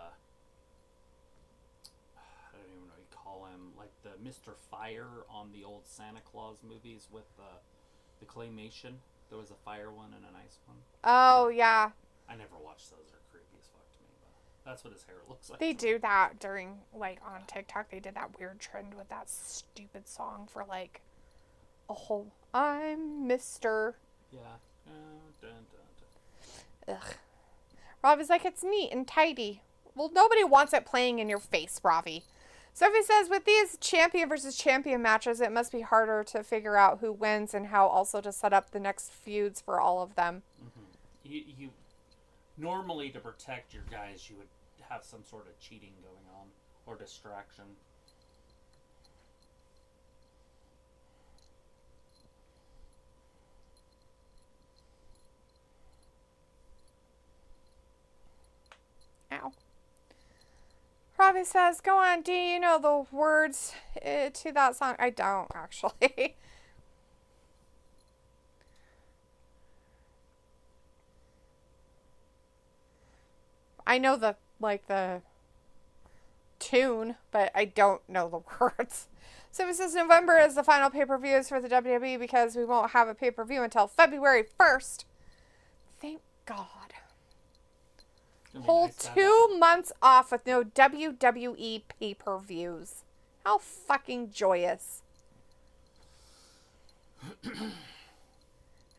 I don't even know what you call him, like the Mr. Fire on the old Santa Claus movies with the claymation. There was a fire one and an ice one. Oh, yeah. I never watched those. They're creepy as fuck to me, but that's what his hair looks like. They do that during, like, on TikTok. They did that weird trend with that stupid song for, like, a whole, I'm Mr. Yeah. Dun, dun, dun. Ugh. Robbie's like, it's neat and tidy. Well, nobody wants it playing in your face, Robbie. Sophie says, with these champion versus champion matches, it must be harder to figure out who wins and how also to set up the next feuds for all of them. Mm-hmm. You normally, to protect your guys, you would have some sort of cheating going on or distraction. Ow. Robbie says, go on, do you know the words to that song? I don't, actually. I know the tune, but I don't know the words. So it says November is the final pay-per-views for the WWE because we won't have a pay-per-view until February 1st. Thank God. Whole Nice 2 months off with no WWE pay-per-views. How fucking joyous. I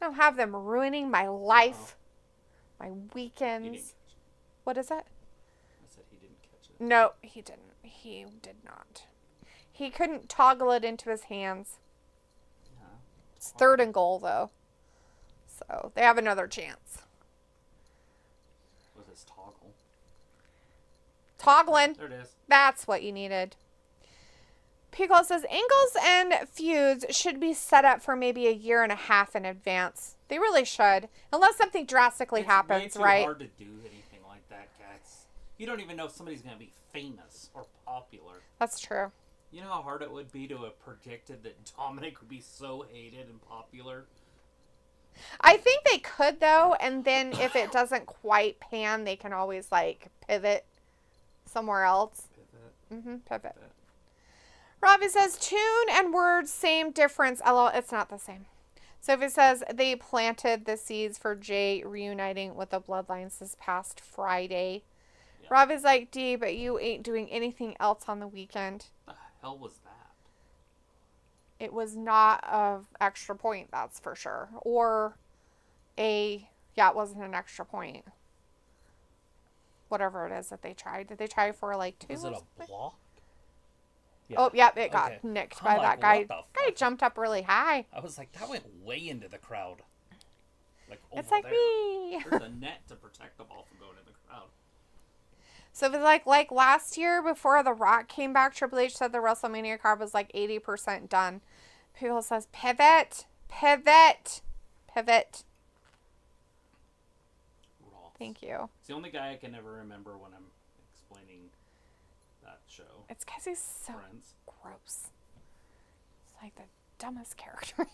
don't have them ruining my life, my weekends. What is it? I said he didn't catch it. No, he didn't. He did not. He couldn't toggle it into his hands. Yeah. It's 3rd and goal, though. So they have another chance. With his toggle. Toggling. There it is. That's what you needed. Pickle says angles and feuds should be set up for maybe a year and a half in advance. They really should. Unless something drastically happens, It's way too right? hard to do anything like that, guys. You don't even know if somebody's going to be famous or popular. That's true. You know how hard it would be to have predicted that Dominik would be so hated and popular? I think they could, though, and then if it doesn't quite pan, they can always, like, pivot somewhere else. Pivot. Pivot. Robbie says, tune and words, same difference. LOL, it's not the same. Sophie says, they planted the seeds for Jay reuniting with the Bloodlines this past Friday. Yeah. Robbie's like, D, but you ain't doing anything else on the weekend. The hell was that? It was not an extra point, that's for sure. Or it wasn't an extra point. Whatever it is that they tried. Did they try for like 2? Was it a block? Yeah. Oh, yeah, it got nicked by that guy. Guy jumped up really high. I was like, that went way into the crowd. Like, over it's like there. Me. There's a net to protect the ball from going in the crowd. So it was like last year before The Rock came back, Triple H said the WrestleMania card was like 80% done. People says, pivot. Raw. Thank you. It's the only guy I can ever remember when I'm explaining that show. It's because he's so Friends. gross. It's like the dumbest character.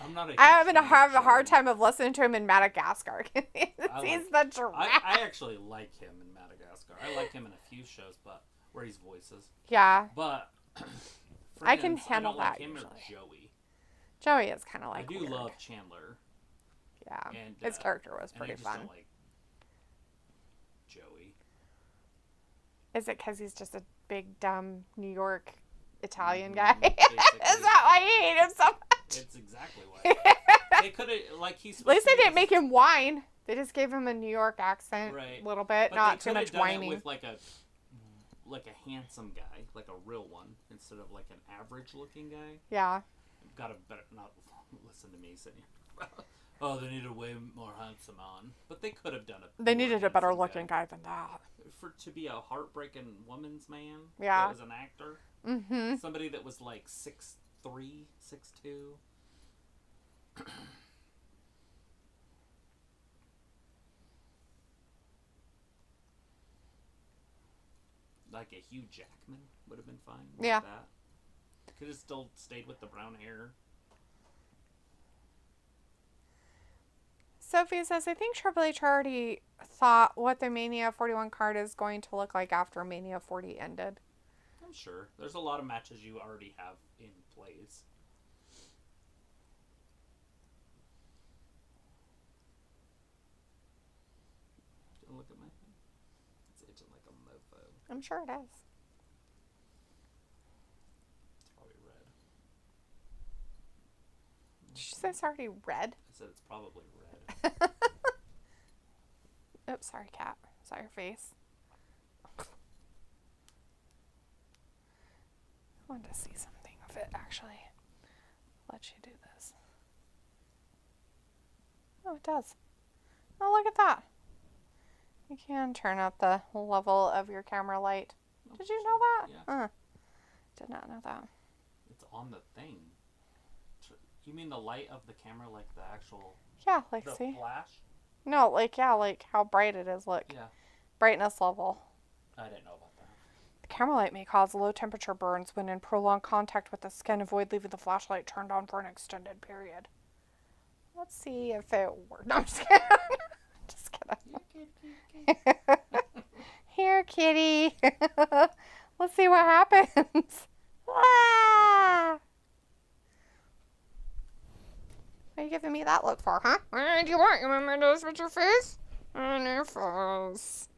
I'm not. I'm gonna have a hard time of listening to him in Madagascar. He's the giraffe. I actually like him in Madagascar. I like him in a few shows, but where he's voices. Yeah. But I can handle I don't like that. him Usually. or Joey. Joey is kind of like. I do weird. love Chandler. Yeah. And, his character was pretty I just fun. Don't like Joey. Is it because he's just a big dumb New York Italian guy? Is Basically. that why you hate him so much? It's exactly why. They could have, like, he's. At least they didn't make him whine. They just gave him a New York accent, right. a little bit, But not too much done whining. It with like a handsome guy, like a real one, instead of like an average-looking guy. Yeah. Gotta better not listen to me sitting here. Oh, they needed a way more handsome on, but they could have done it. They needed a better-looking guy than that. To be a heartbreaking woman's man. Yeah. That was an actor. Mm-hmm. Somebody that was like 6'3", 6'2". Like a Hugh Jackman would have been fine. Yeah. That. Could have still stayed with the brown hair. Sophie says, I think Triple H already thought what the Mania 41 card is going to look like after Mania 40 ended. I'm sure. There's a lot of matches you already have in place. Look at my thing. It's itching like a mofo. I'm sure it is. It's probably red. Did you say it's already red? I said it's probably red. Oops, sorry, cat. Saw your face. I wanted to see something of it, actually. Let you do this. Oh, it does. Oh, look at that. You can turn up the level of your camera light. Did you know that? Yeah. Did not know that. It's on the thing. You mean the light of the camera, like the actual... Yeah, like, the see? flash? No, like, yeah, like how bright it is. Look. Yeah. Brightness level. I didn't know about that. The camera light may cause low temperature burns when in prolonged contact with the skin. Avoid leaving the flashlight turned on for an extended period. Let's see if it works. No, I'm just kidding. Just kidding. Here, kitty. Let's see what happens. Ah! What are you giving me that look for, huh? What do you want? You want me to switch your face? On your face.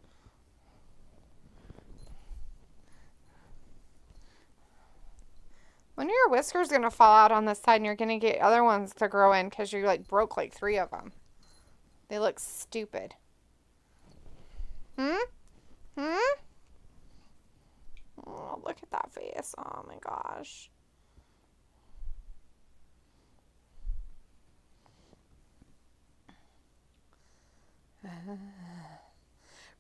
When are your whiskers going to fall out on this side and you're going to get other ones to grow in because you like broke like 3 of them? They look stupid. Hmm? Oh, look at that face. Oh my gosh.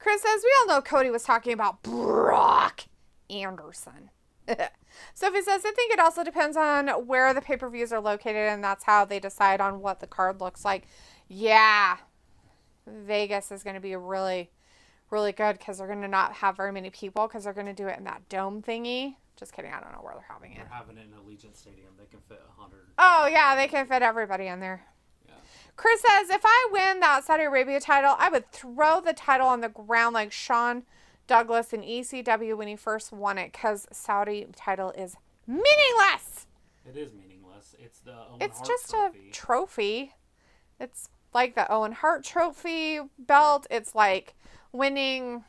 Chris says, we all know Cody was talking about Brock Anderson. Sophie says, I think it also depends on where the pay-per-views are located, and that's how they decide on what the card looks like. Yeah. Vegas is going to be really, really good because they're going to not have very many people because they're going to do it in that dome thingy. Just kidding. I don't know where they're having it. They're having it in Allegiant Stadium. They can fit 100. Oh, yeah. They can fit everybody in there. Yeah. Chris says, if I win that Saudi Arabia title, I would throw the title on the ground like Shawn Douglas in ECW when he first won it because Saudi title is meaningless. It is meaningless. It's the Owen It's Hart just trophy. a trophy. It's like the Owen Hart trophy belt. It's like winning.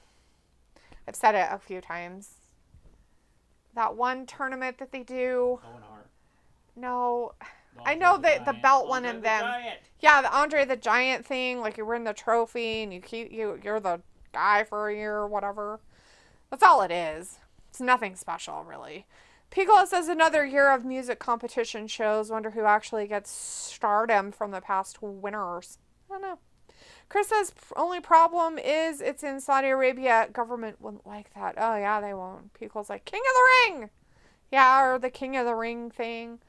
I've said it a few times. That one tournament that they do. Owen Hart. No. The I know Andre the Giant. belt one Andre and the them. Giant. Yeah, the Andre the Giant thing. Like you win the trophy and you're the guy for a year or whatever. That's all it is. It's nothing special, really. Piccolo says another year of music competition shows. Wonder who actually gets stardom from the past winners. I don't know. Chris says only problem is it's in Saudi Arabia. Government wouldn't like that. Oh, yeah, they won't. Piccolo's like, King of the Ring! Yeah, or the King of the Ring thing.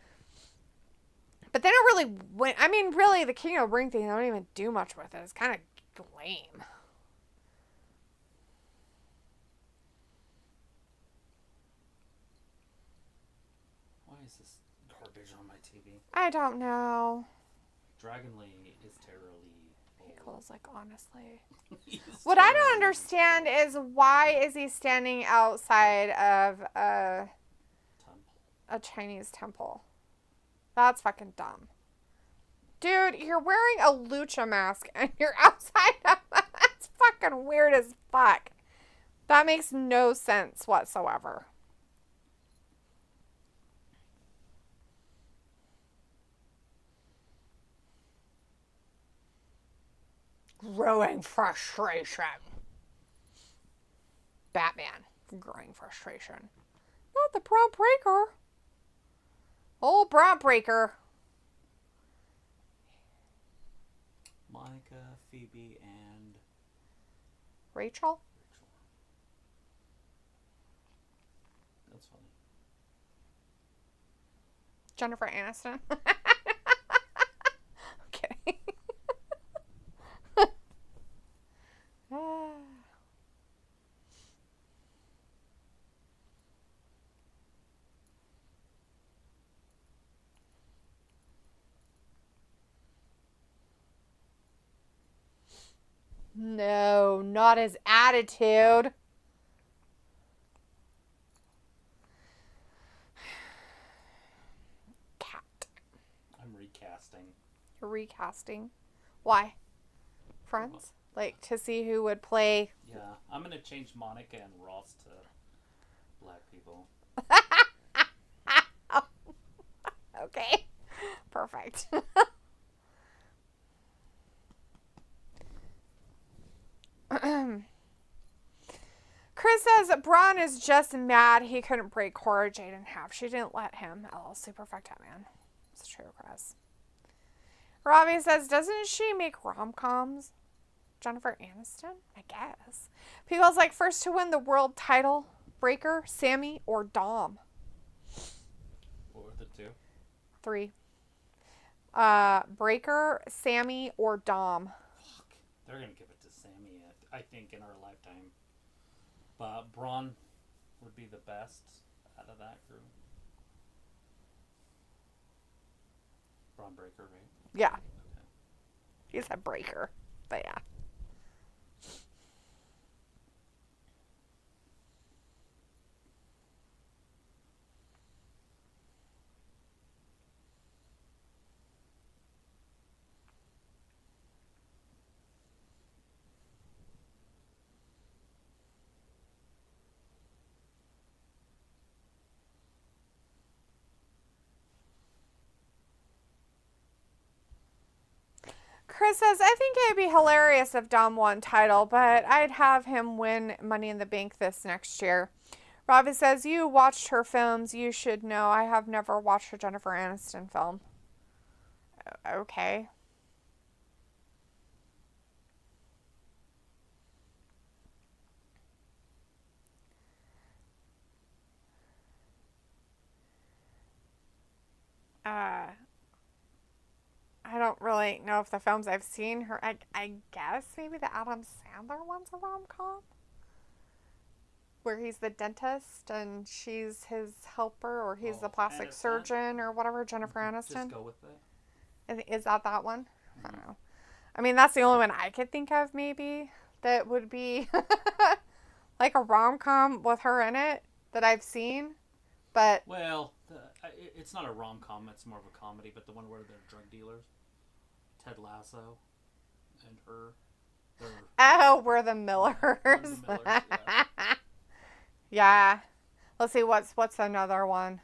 But they don't really win. I mean, really, the King of the Ring thing, they don't even do much with it. It's kind of lame. Why is this garbage on my TV? I don't know. Dragon Lee is terribly old. Piccolo's like, honestly. He's What I don't terribly understand is why is he standing outside of a Chinese temple? That's fucking dumb. Dude, you're wearing a lucha mask and you're outside of that's fucking weird as fuck. That makes no sense whatsoever. Growing frustration. Batman. Growing frustration. Not the Braun Breaker. Old Braun Breaker. Monica, Phoebe, and Rachel? that's funny. Jennifer Aniston. I'm kidding. No, not his attitude. Cat. I'm recasting. You're recasting. Why? Friends? Like to see who would play. Yeah, I'm gonna change Monica and Ross to black people. Okay. Perfect. Chris says Braun is just mad he couldn't break Cora Jade in half. She didn't let him. LL super fucked up, man. It's true, Chris. Robbie says, doesn't she make rom-coms? Jennifer Aniston? I guess. People's like, first to win the world title, Breaker, Sammy, or Dom? What were the two? 3. Breaker, Sammy, or Dom? Fuck. They're gonna give it to Sammy, I think, in our lifetime. But Braun would be the best out of that group. Braun Breaker, right? Yeah. Okay. He's a Breaker. But yeah. Chris says, I think it'd be hilarious if Dom won title, but I'd have him win Money in the Bank this next year. Robbie says, you watched her films. You should know. I have never watched a Jennifer Aniston film. Okay. I don't really know if the films I've seen her. I guess maybe the Adam Sandler one's a rom-com. Where he's the dentist and she's his helper, or he's the plastic surgeon or whatever, Jennifer Aniston. Just go with it. Is that one? I don't know. I mean, that's the only one I could think of, maybe, that would be like a rom-com with her in it that I've seen. But well, it's not a rom-com, it's more of a comedy, but the one where they're drug dealers, Ted Lasso and her. Oh, we're the Millers. Yeah. Yeah. Let's see, what's another one?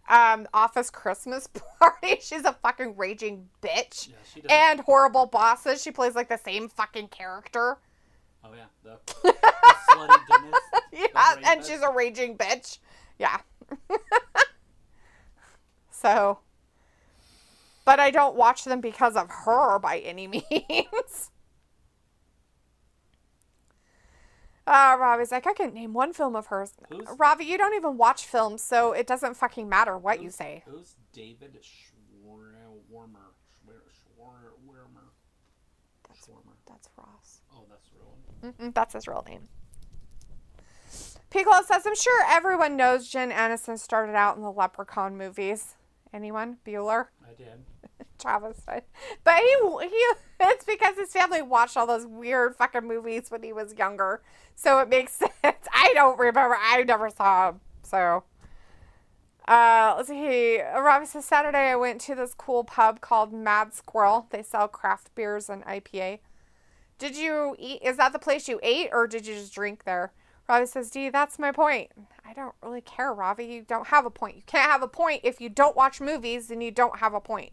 Office Christmas Party. She's a fucking raging bitch. Yeah, she does. And Horrible Bosses. She plays like the same fucking character. Oh yeah, the slutty dentist. Yeah, and she's a raging bitch. Yeah. So, but I don't watch them because of her by any means. Robbie's like, I couldn't name one film of hers. Robbie, you don't even watch films, so it doesn't fucking matter what you say. Who's David Schwarmer? That's Ross. Oh, that's real one. That's his real name. Piccolo says, I'm sure everyone knows Jen Aniston started out in the Leprechaun movies. Anyone? Bueller? I did. Travis did. But he it's because his family watched all those weird fucking movies when he was younger. So it makes sense. I don't remember. I never saw him. So, let's see. Robbie says, Saturday I went to this cool pub called Mad Squirrel. They sell craft beers and IPA. Did you eat? Is that the place you ate, or did you just drink there? Robbie says, Dee, that's my point. I don't really care, Robbie. You don't have a point. You can't have a point if you don't watch movies, then you don't have a point.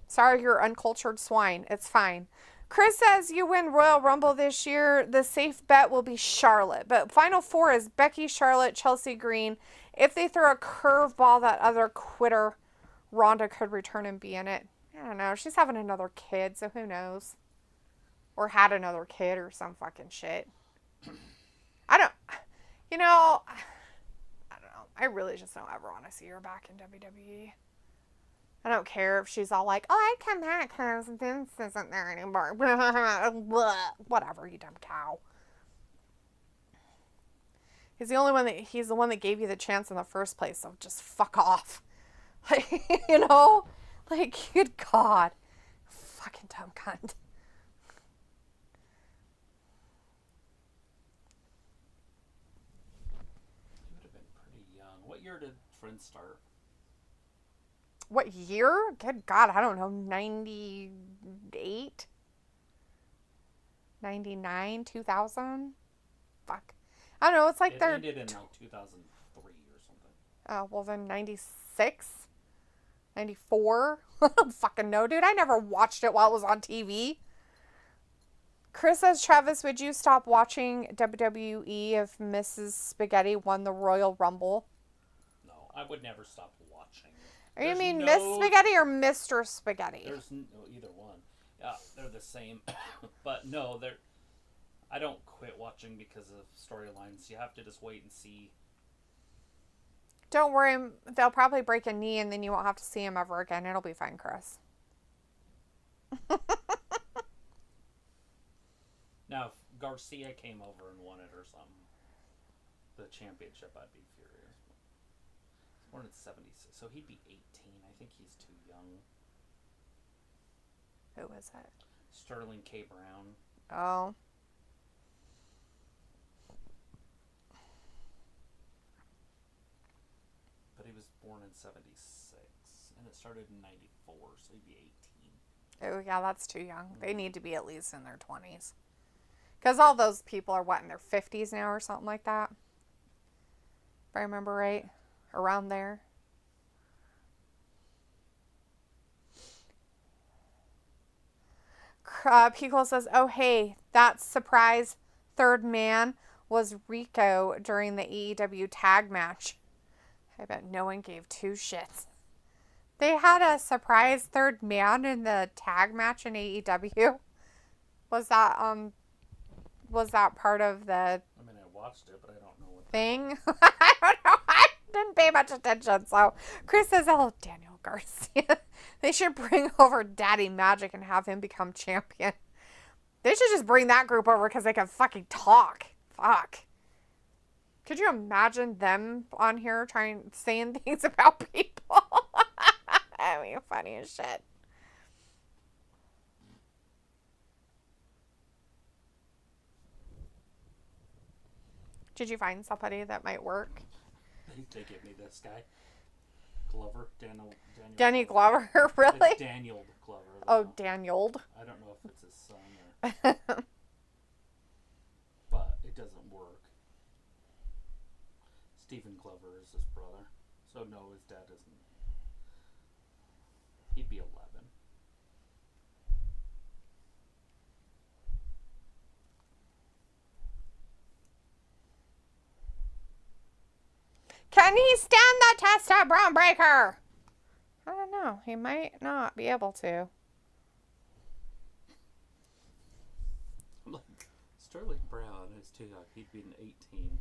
Sorry, you're uncultured swine. It's fine. Chris says, you win Royal Rumble this year. The safe bet will be Charlotte. But Final Four is Becky, Charlotte, Chelsea Green. If they throw a curveball, that other quitter, Ronda, could return and be in it. I don't know. She's having another kid, so who knows? Or had another kid or some fucking shit. I don't know. I really just don't ever want to see her back in WWE. I don't care if she's all like, oh, I'd come back because Vince isn't there anymore. Whatever, you dumb cow. He's the one that gave you the chance in the first place, so just fuck off. You know? Like, good God. Fucking dumb cunt. You would have been pretty young. What year did Friends start? What year? Good God, I don't know. 98? 99? 2000? Fuck. I don't know. It's like they're... It ended in like 2003 or something. Oh, well then 96? 94? I don't fucking know, dude. I never watched it while it was on TV. Chris says, Travis, would you stop watching WWE if Mrs. Spaghetti won the Royal Rumble? No, I would never stop watching. Or you mean Miss Spaghetti or Mr. Spaghetti? There's either one. Yeah, they're the same. But no, I don't quit watching because of storylines. You have to just wait and see. Don't worry. They'll probably break a knee and then you won't have to see him ever again. It'll be fine, Chris. Now, if Garcia came over and won it or something, the championship, I'd be furious. He's born in 76, so he'd be 18. I think he's too young. Who is it? Sterling K. Brown. Oh. But he was born in 76, and it started in 94, so he'd be 18. Oh, yeah, that's too young. They need to be at least in their 20s. Because all those people are, in their 50s now or something like that? If I remember right. Around there. Pico says, oh, hey, that surprise third man was Rico during the AEW tag match. I bet no one gave two shits. They had a surprise third man in the tag match in AEW. Was that part of the... I mean, I watched it, but I don't know what... thing? I don't know. I didn't pay much attention. So, Chris says, oh, Daniel Garcia. They should bring over Daddy Magic and have him become champion. They should just bring that group over because they can fucking talk. Fuck. Could you imagine them on here saying things about people? I mean, funny as shit. Did you find somebody that might work? They give me this guy. Glover. Danny Glover? Really? It's Daniel Glover. Oh, Daniel. I don't know if it's his son or... but it doesn't work. Stephen Glover is his brother. So no, his dad isn't. He'd be 11. Can he stand the test of Braun Breaker? I don't know. He might not be able to. I'm like, Sterling Brown is too young. He'd be an 18.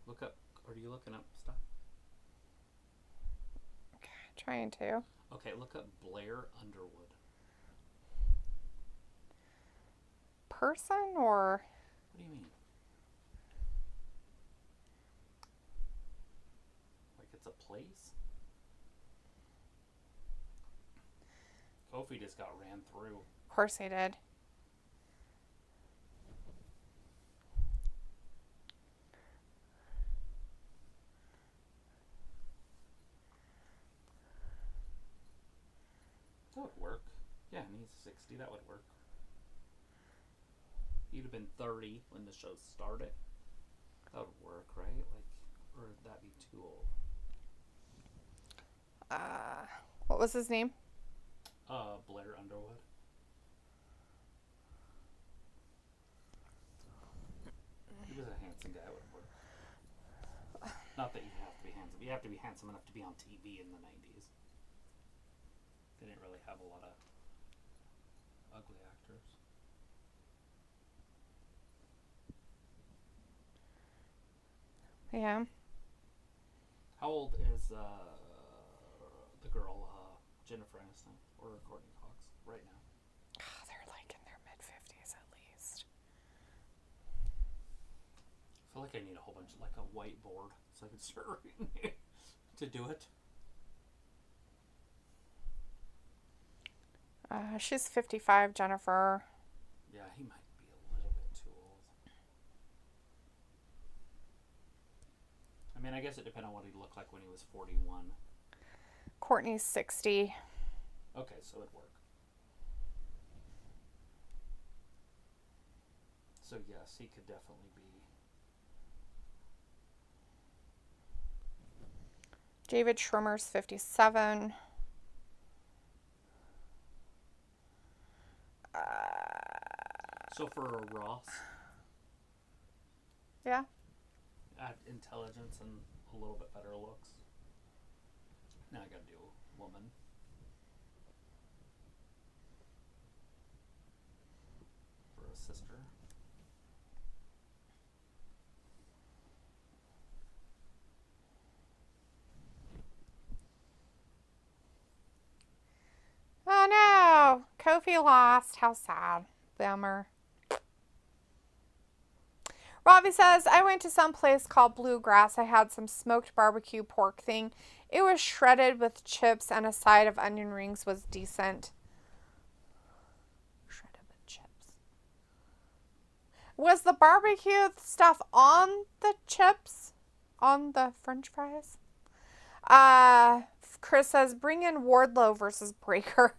Look up. Are you looking up stuff? Trying to. Okay, look up Blair Underwood. Person or? What do you mean? Like it's a place? Kofi just got ran through. Of course he did. That would work. Yeah, and he's 60. That would work. He'd have been 30 when the show started. That would work, right? Like, or would that be too old? What was his name? Blair Underwood. He was a handsome guy. It would work. Not that you have to be handsome. You have to be handsome enough to be on TV in the 90s. They didn't really have a lot of ugly actors. Yeah. How old is the girl, Jennifer Aniston or Courtney Cox right now? Oh, they're like in their mid-50s at least. I feel like I need a whole bunch, like a whiteboard, so I can start reading to do it. She's 55, Jennifer. Yeah, he might be a little bit too old. I mean, I guess it depends on what he looked like when he was 41. Courtney's 60. Okay, so it'd work. So yes, he could definitely be. David Schwimmer's 57. So for a Ross, Yeah. add intelligence and a little bit better looks. Now I gotta do a woman. For a sister. Oh no! Kofi lost. How sad. Bummer. Robbie says, I went to some place called Bluegrass. I had some smoked barbecue pork thing. It was shredded with chips and a side of onion rings was decent. Shredded with chips. Was the barbecue stuff on the chips? On the french fries? Chris says, bring in Wardlow versus Breaker.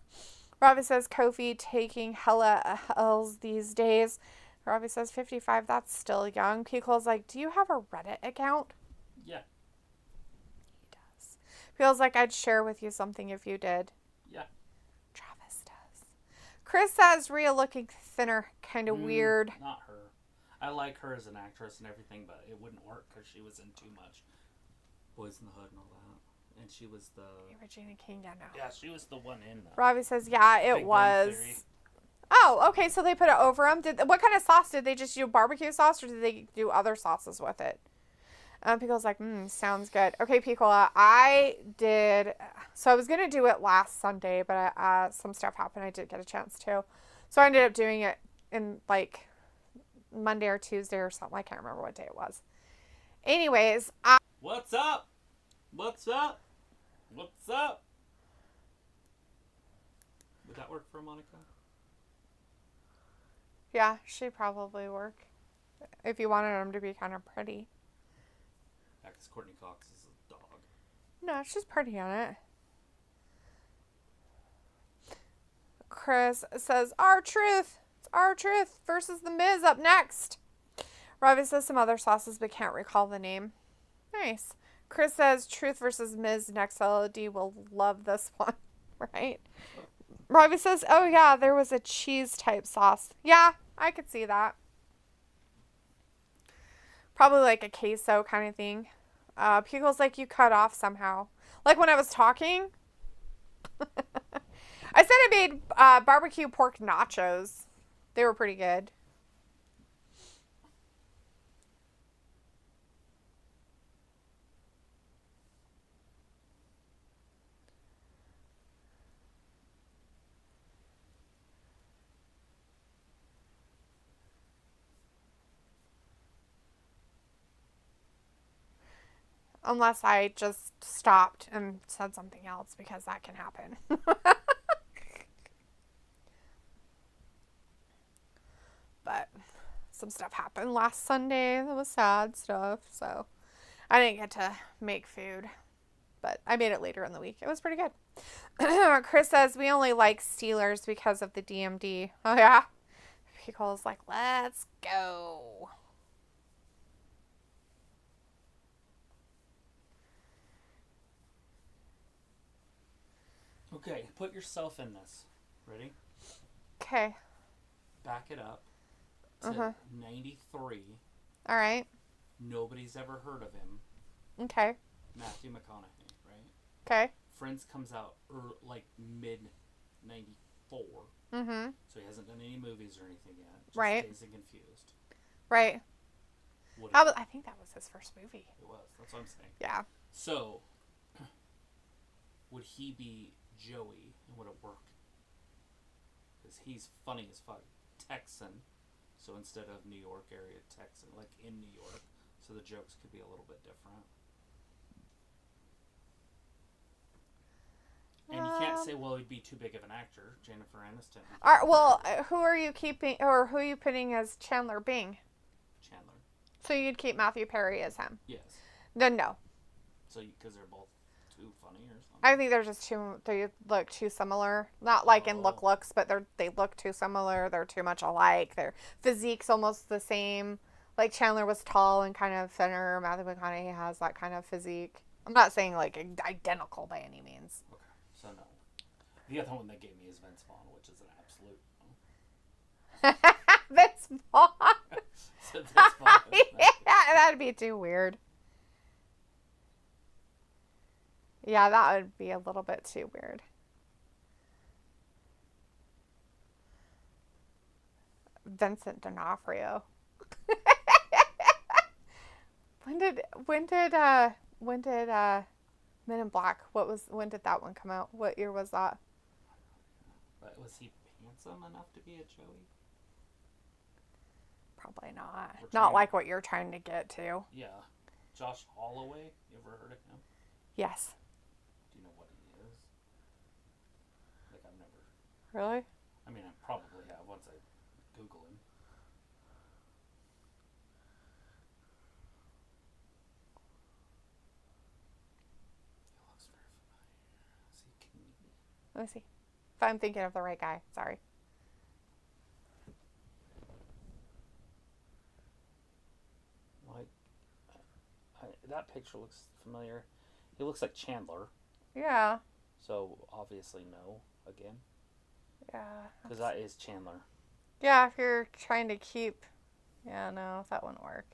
Robbie says, Kofi taking hella L's these days. Robbie says, 55, that's still young. Kiko's like, do you have a Reddit account? Yeah. He does. Feels like I'd share with you something if you did. Yeah. Travis does. Chris says, Rhea looking thinner, kind of weird. Not her. I like her as an actress and everything, but it wouldn't work because she was in too much Boys in the Hood and all that. And she was the... Regina King, yeah, no. Yeah, she was the one in the... Robbie says, yeah, it Big Bang was. Theory. Oh, okay, so they put it over them. What kind of sauce? Did they just do barbecue sauce, or did they do other sauces with it? Pico's like, sounds good. Okay, Piccola, so I was going to do it last Sunday, but some stuff happened. I didn't get a chance to. So I ended up doing it in, like, Monday or Tuesday or something. I can't remember what day it was. Anyways, What's up? What's up? What's up? Would that work for Monica? Yeah, she'd probably work. If you wanted them to be kind of pretty. Yeah, because Courtney Cox is a dog. No, she's pretty on it. Chris says, R-Truth. It's R-Truth versus The Miz up next. Robbie says some other sauces but can't recall the name. Nice. Chris says Truth versus Miz next. LOD will love this one. Right? Robbie says, oh yeah, there was a cheese type sauce. Yeah, I could see that. Probably like a queso kind of thing. Pickle's like you cut off somehow. Like when I was talking. I said I made barbecue pork nachos. They were pretty good. Unless I just stopped and said something else, because that can happen. But some stuff happened last Sunday that was sad stuff, so I didn't get to make food. But I made it later in the week. It was pretty good. Chris says we only like Steelers because of the DMD. Oh yeah? Picole's like, let's go. Okay, put yourself in this. Ready? Okay. Back it up to 93. All right. Nobody's ever heard of him. Okay. Matthew McConaughey, right? Okay. Friends comes out like mid 94. Mm-hmm. So he hasn't done any movies or anything yet. Just Right. Dazed and Confused. Right. I think that was his first movie. It was. That's what I'm saying. Yeah. So, would he be Joey, and would it work? Because he's funny as fuck. Texan. So instead of New York area, Texan, like in New York. So the jokes could be a little bit different. And you can't say, well, he'd be too big of an actor. Jennifer Aniston. All right, well, who are you keeping, or who are you putting as Chandler Bing? Chandler. So you'd keep Matthew Perry as him? Yes. Then no. So, because they're both too funny or something? I think they're just they look too similar. Not like in looks, but they look too similar. They're too much alike. Their physique's almost the same. Like Chandler was tall and kind of thinner. Matthew McConaughey has that kind of physique. I'm not saying like identical by any means. Okay, so no. The other one they gave me is Vince Vaughn, which is an absolute no. Vince Vaughn? So Vince Vaughn Yeah, that'd be too weird. Yeah, that would be a little bit too weird. Vincent D'Onofrio. When did Men in Black, when did that one come out? What year was that? But was he handsome enough to be a Joey? Probably not. We're Not trying- like what you're trying to get to. Yeah. Josh Holloway, you ever heard of him? Yes. Do you know what he is? Like, I've never... Really? I mean, I probably have once I Google him. He looks very familiar. Is he Canadian? Let me see. If I'm thinking of the right guy. Sorry. Like, that picture looks familiar. He looks like Chandler. Yeah. So, obviously, no, again. Yeah. Because that is Chandler. Yeah, if you're trying to keep... Yeah, no, that wouldn't work.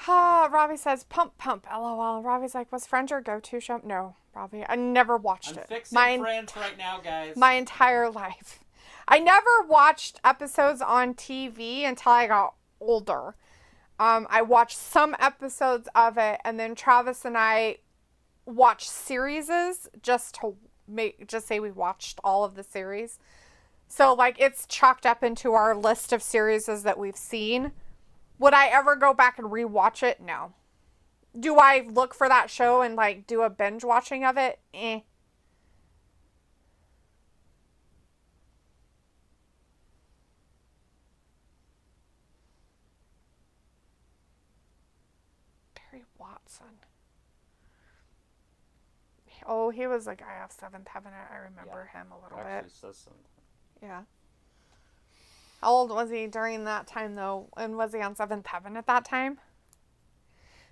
Robbie says, pump, pump, LOL. Robbie's like, was Friends your go-to show? No. Robbie, I never watched I'm it. fixing Friends right now, guys. My entire life. I never watched episodes on TV until I got older. I watched some episodes of it, and then Travis and I watched series just to say we watched all of the series. So, like, it's chalked up into our list of series that we've seen. Would I ever go back and rewatch it? No. Do I look for that show and, like, do a binge watching of it? Barry Watson. Oh, he was the guy off Seventh Heaven. I remember him a little bit. Says something. Yeah. How old was he during that time, though? And was he on Seventh Heaven at that time?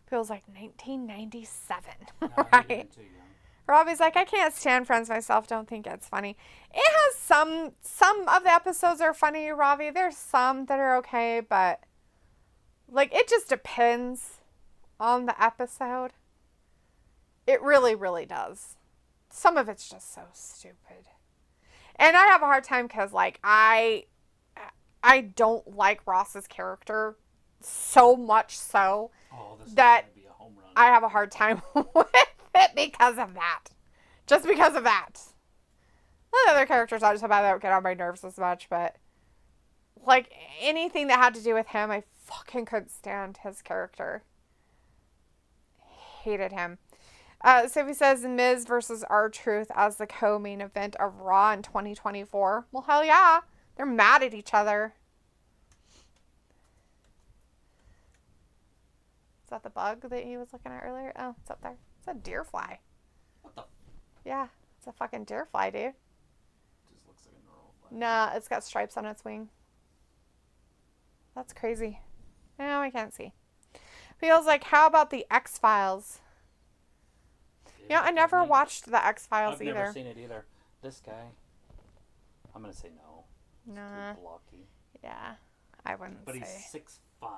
Feels like 1997, No, right? Robbie's like, I can't stand Friends myself. Don't think it's funny. It has some of the episodes are funny, Robbie. There's some that are okay, but like it just depends on the episode. It really, really does. Some of it's just so stupid, and I have a hard time because like I don't like Ross's character so much so that be a home run. I have a hard time with it because of that. Just because of that. The other characters I just about don't get on my nerves as much, but like anything that had to do with him, I fucking couldn't stand his character. Hated him. Sophie says Miz versus R-Truth as the co-main event of Raw in 2024. Well, hell yeah. They're mad at each other. Is that the bug that he was looking at earlier? Oh, it's up there. It's a deer fly. What the? Yeah, it's a fucking deer fly, dude. Just looks like a normal fly. Nah, it's got stripes on its wing. That's crazy. Now I can't see. Feels like, how about the X-Files? You know, I never watched the X-Files either. I've never seen it either. This guy, I'm going to say no. Nah. It's too blocky. Yeah, I wouldn't But say. he's 6'5".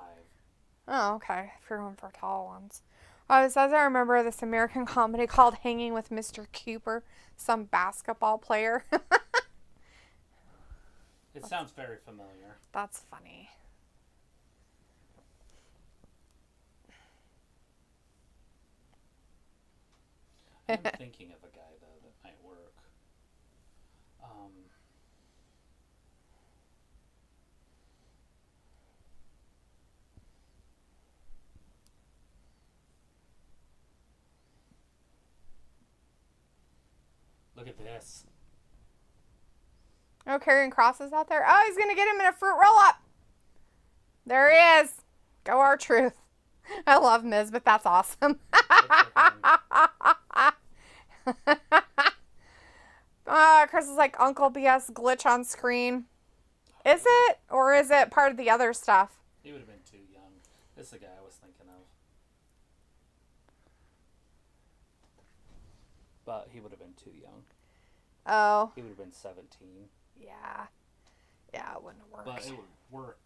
Oh, okay. If you're going for tall ones. It says I remember this American comedy called Hanging with Mr. Cooper, some basketball player. It sounds very familiar. That's funny. I'm thinking of a guy, though, that might work. Look at this. Oh, Karrion Kross is out there. Oh, he's going to get him in a fruit roll-up. There he is. Go R-Truth. I love Miz, but that's awesome. Chris is like, Uncle BS glitch on screen. Is it? Or is it part of the other stuff? He would have been too young. This is the guy I was thinking of. But he would have been too young. Oh. He would have been 17. Yeah. Yeah, it wouldn't have worked. But it would work.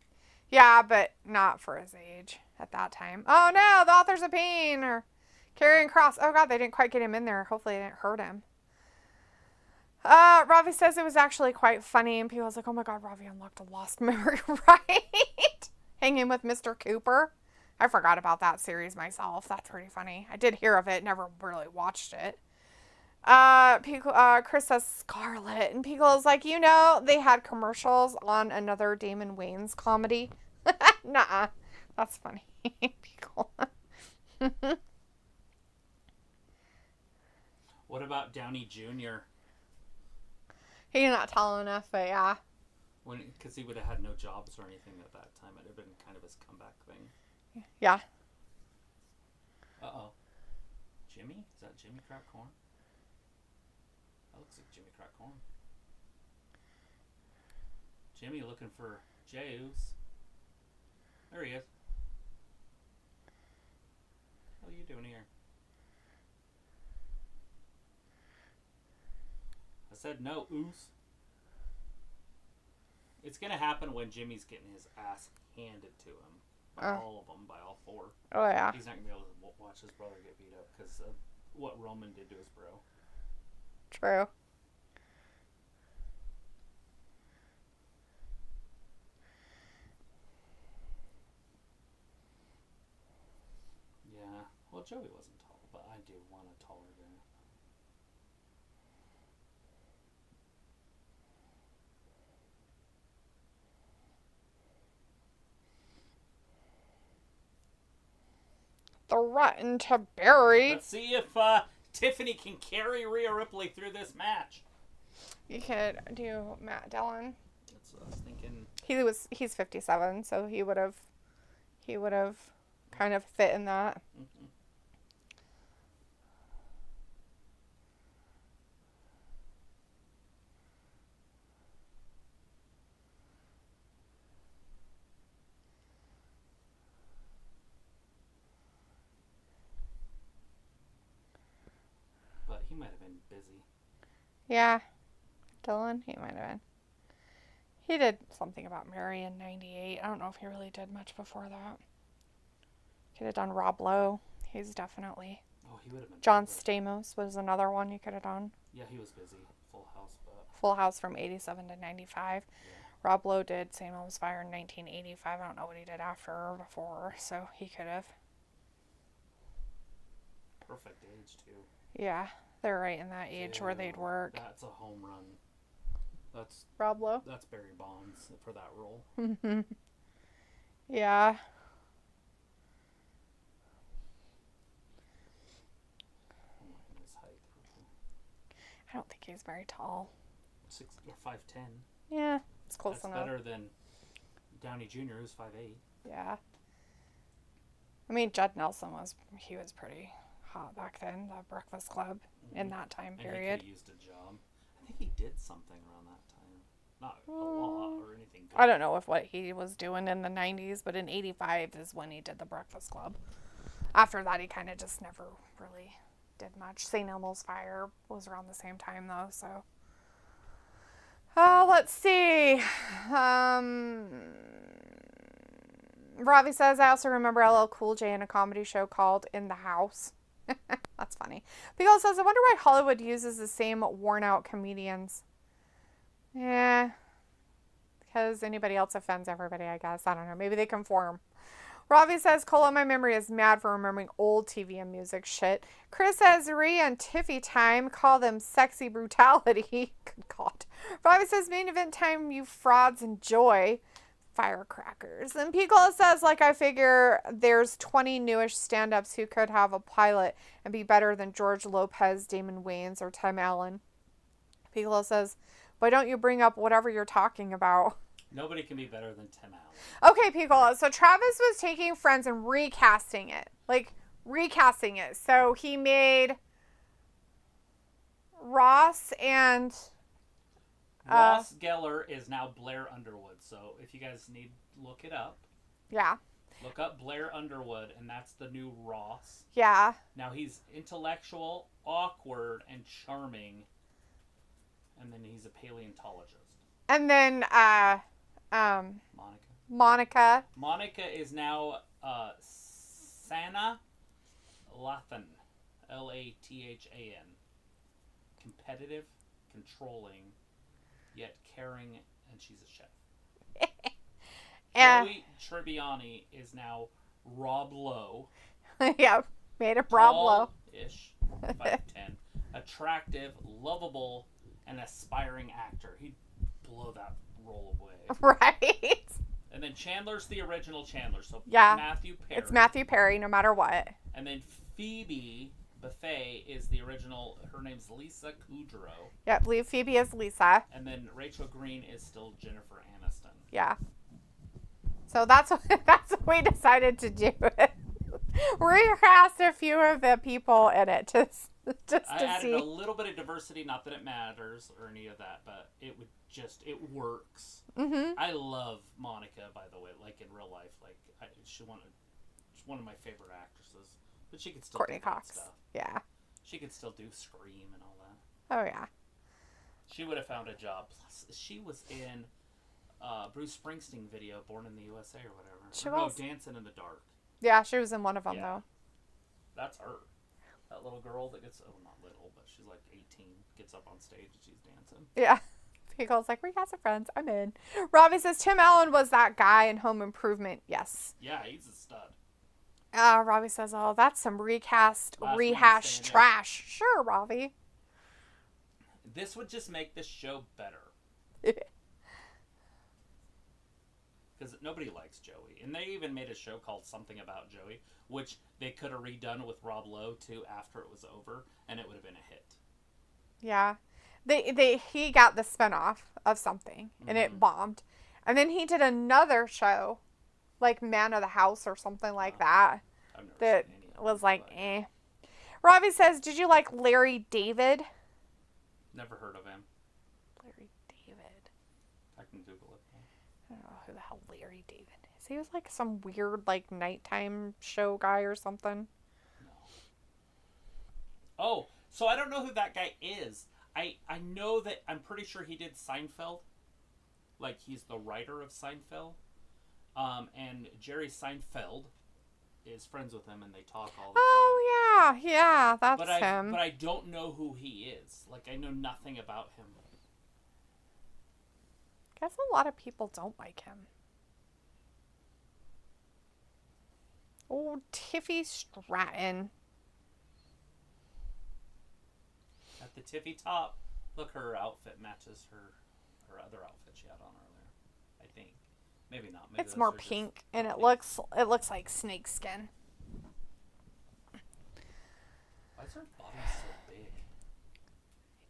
Yeah, but not for his age at that time. Oh no, the authors of pain or Karrion Kross. Oh god, they didn't quite get him in there. Hopefully they didn't hurt him. Ravi says it was actually quite funny, and people was like, oh my god, Ravi unlocked a lost memory, right? Hanging with Mr. Cooper. I forgot about that series myself. That's pretty funny. I did hear of it, never really watched it. Chris says Scarlet, and Pickle is like, you know, they had commercials on another Damon Wayans comedy. Nuh-uh. That's funny. Pickle. What about Downey Jr.? He's not tall enough, but yeah. Because he would have had no jobs or anything at that time. It would have been kind of his comeback thing. Yeah. Uh-oh. Jimmy? Is that Jimmy Crack Corn? That looks like Jimmy Crack Corn. Jimmy looking for Jays. There he is. What are you doing here? I said no, oos. It's going to happen when Jimmy's getting his ass handed to him. By all of them, by all four. Oh, yeah. He's not going to be able to watch his brother get beat up because what Roman did to his bro. True. Yeah. Well, Joey wasn't tall, but I do want a taller guy. Threaten to bury. Let's see if Tiffany can carry Rhea Ripley through this match. You could do Matt Dillon. That's what I was thinking. He's 57, so he would have kind of fit in that. Mm-hmm. But he might have been busy. Yeah. Dillon, he might have been. He did something about Mary in 98. I don't know if he really did much before that. Could have done Rob Lowe. He's definitely. Oh, he would have been. John busy. Stamos was another one you could have done. Yeah, he was busy. Full House, but. Full House from 87 to 95. Yeah. Rob Lowe did St. Elmo's Fire in 1985. I don't know what he did after or before, so he could have. Perfect age, too. Yeah, they're right in that age where they'd work. That's a home run. That's Rob Lowe? That's Barry Bonds for that role. Yeah. His height. I don't think he's very tall. 6 or 5'10". Yeah, it's close That's enough. better than Downey Jr., who's 5'8". Yeah. I mean, Judd Nelson was pretty hot back then, the Breakfast Club, in that time And period. he could have used a job. I think he did something around that time. Not a lot or anything good. I don't know if what he was doing in the 90s, but in 85 is when he did the Breakfast Club. After that, he kind of just never really did much. St. Elmo's Fire was around the same time, though, so. Let's see. Ravi says, I also remember LL Cool J in a comedy show called In the House. That's funny. Pickle says, I wonder why Hollywood uses the same worn-out comedians. Yeah. Because anybody else offends everybody, I guess. I don't know. Maybe they conform. Ravi says, Cola, my memory is mad for remembering old TV and music shit. Chris says, Rhea and Tiffy time. Call them sexy brutality. Good God. Ravi says, main event time, you frauds, enjoy. Firecrackers. And Picola says, like, I figure there's 20 newish stand-ups who could have a pilot and be better than George Lopez, Damon Wayans, or Tim Allen. Picola says, why don't you bring up whatever you're talking about? Nobody can be better than Tim Allen. Okay, Picola. So Travis was taking Friends and recasting it. Like, recasting it. So he made Ross and... Ross Geller is now Blair Underwood. So if you guys need, look it up. Yeah. Look up Blair Underwood, and that's the new Ross. Yeah. Now he's intellectual, awkward, and charming. And then he's a paleontologist. And then, Monica. Monica. Monica is now Sana Lathan. Lathan. Competitive, controlling, yet caring, and she's a chef. Joey Tribbiani is now Rob Lowe. Yeah, made him Rob Lowe. Tall-ish, 5'10", attractive, lovable, and aspiring actor. He'd blow that role away. Right. And then Chandler's the original Chandler, so Yeah. Matthew Perry. It's Matthew Perry, no matter what. And then Phoebe Buffet is the original. Her name's Lisa Kudrow. Yeah, I believe Phoebe is Lisa. And then Rachel Green is still Jennifer Aniston. Yeah. So that's what we decided to do. Recast a few of the people in it just I to added see. a little bit of diversity, not that it matters or any of that, but it works. Mm-hmm. I love Monica, by the way, like in real life. Like she's one of my favorite actresses, but she could still Courtney do that Cox. stuff. Yeah. She could still do Scream and all that. Oh yeah. She would have found a job. Plus, she was in Bruce Springsteen video, Born in the USA or whatever. She No, was. Dancing in the Dark. Yeah, she was in one of them Yeah. though. That's her. That little girl that gets, not little, but she's like 18, gets up on stage and she's dancing. Yeah. Pickle's like, recast of Friends. I'm in. Robbie says, Tim Allen was that guy in Home Improvement. Yes. Yeah, he's a stud. Robbie says, oh, that's some recast, Last man rehash standing. trash. Sure, Robbie. This would just make this show better. Because nobody likes Joey. And they even made a show called Something About Joey, which they could have redone with Rob Lowe, too, after it was over, and it would have been a hit. Yeah. He got the spinoff of something, and it bombed. And then he did another show, like Man of the House or something like that, I've never that seen any of was them, like, but eh. Robbie says, did you like Larry David? Never heard of him. Larry David. I can Google it. I don't know who the hell Larry David is. He was like some weird, like, nighttime show guy or something. No. Oh, so I don't know who that guy is. I know that, I'm pretty sure he did Seinfeld. Like, he's the writer of Seinfeld. And Jerry Seinfeld is friends with him, and they talk all the time. Oh, yeah, that's him. But I don't know who he is. Like, I know nothing about him. Guess a lot of people don't like him. Oh, Tiffy Stratton. At the tippy top, look, her outfit matches her other outfit she had on earlier. I think. Maybe not. Maybe It's more pink, and it looks like snake skin. Why is her body so big?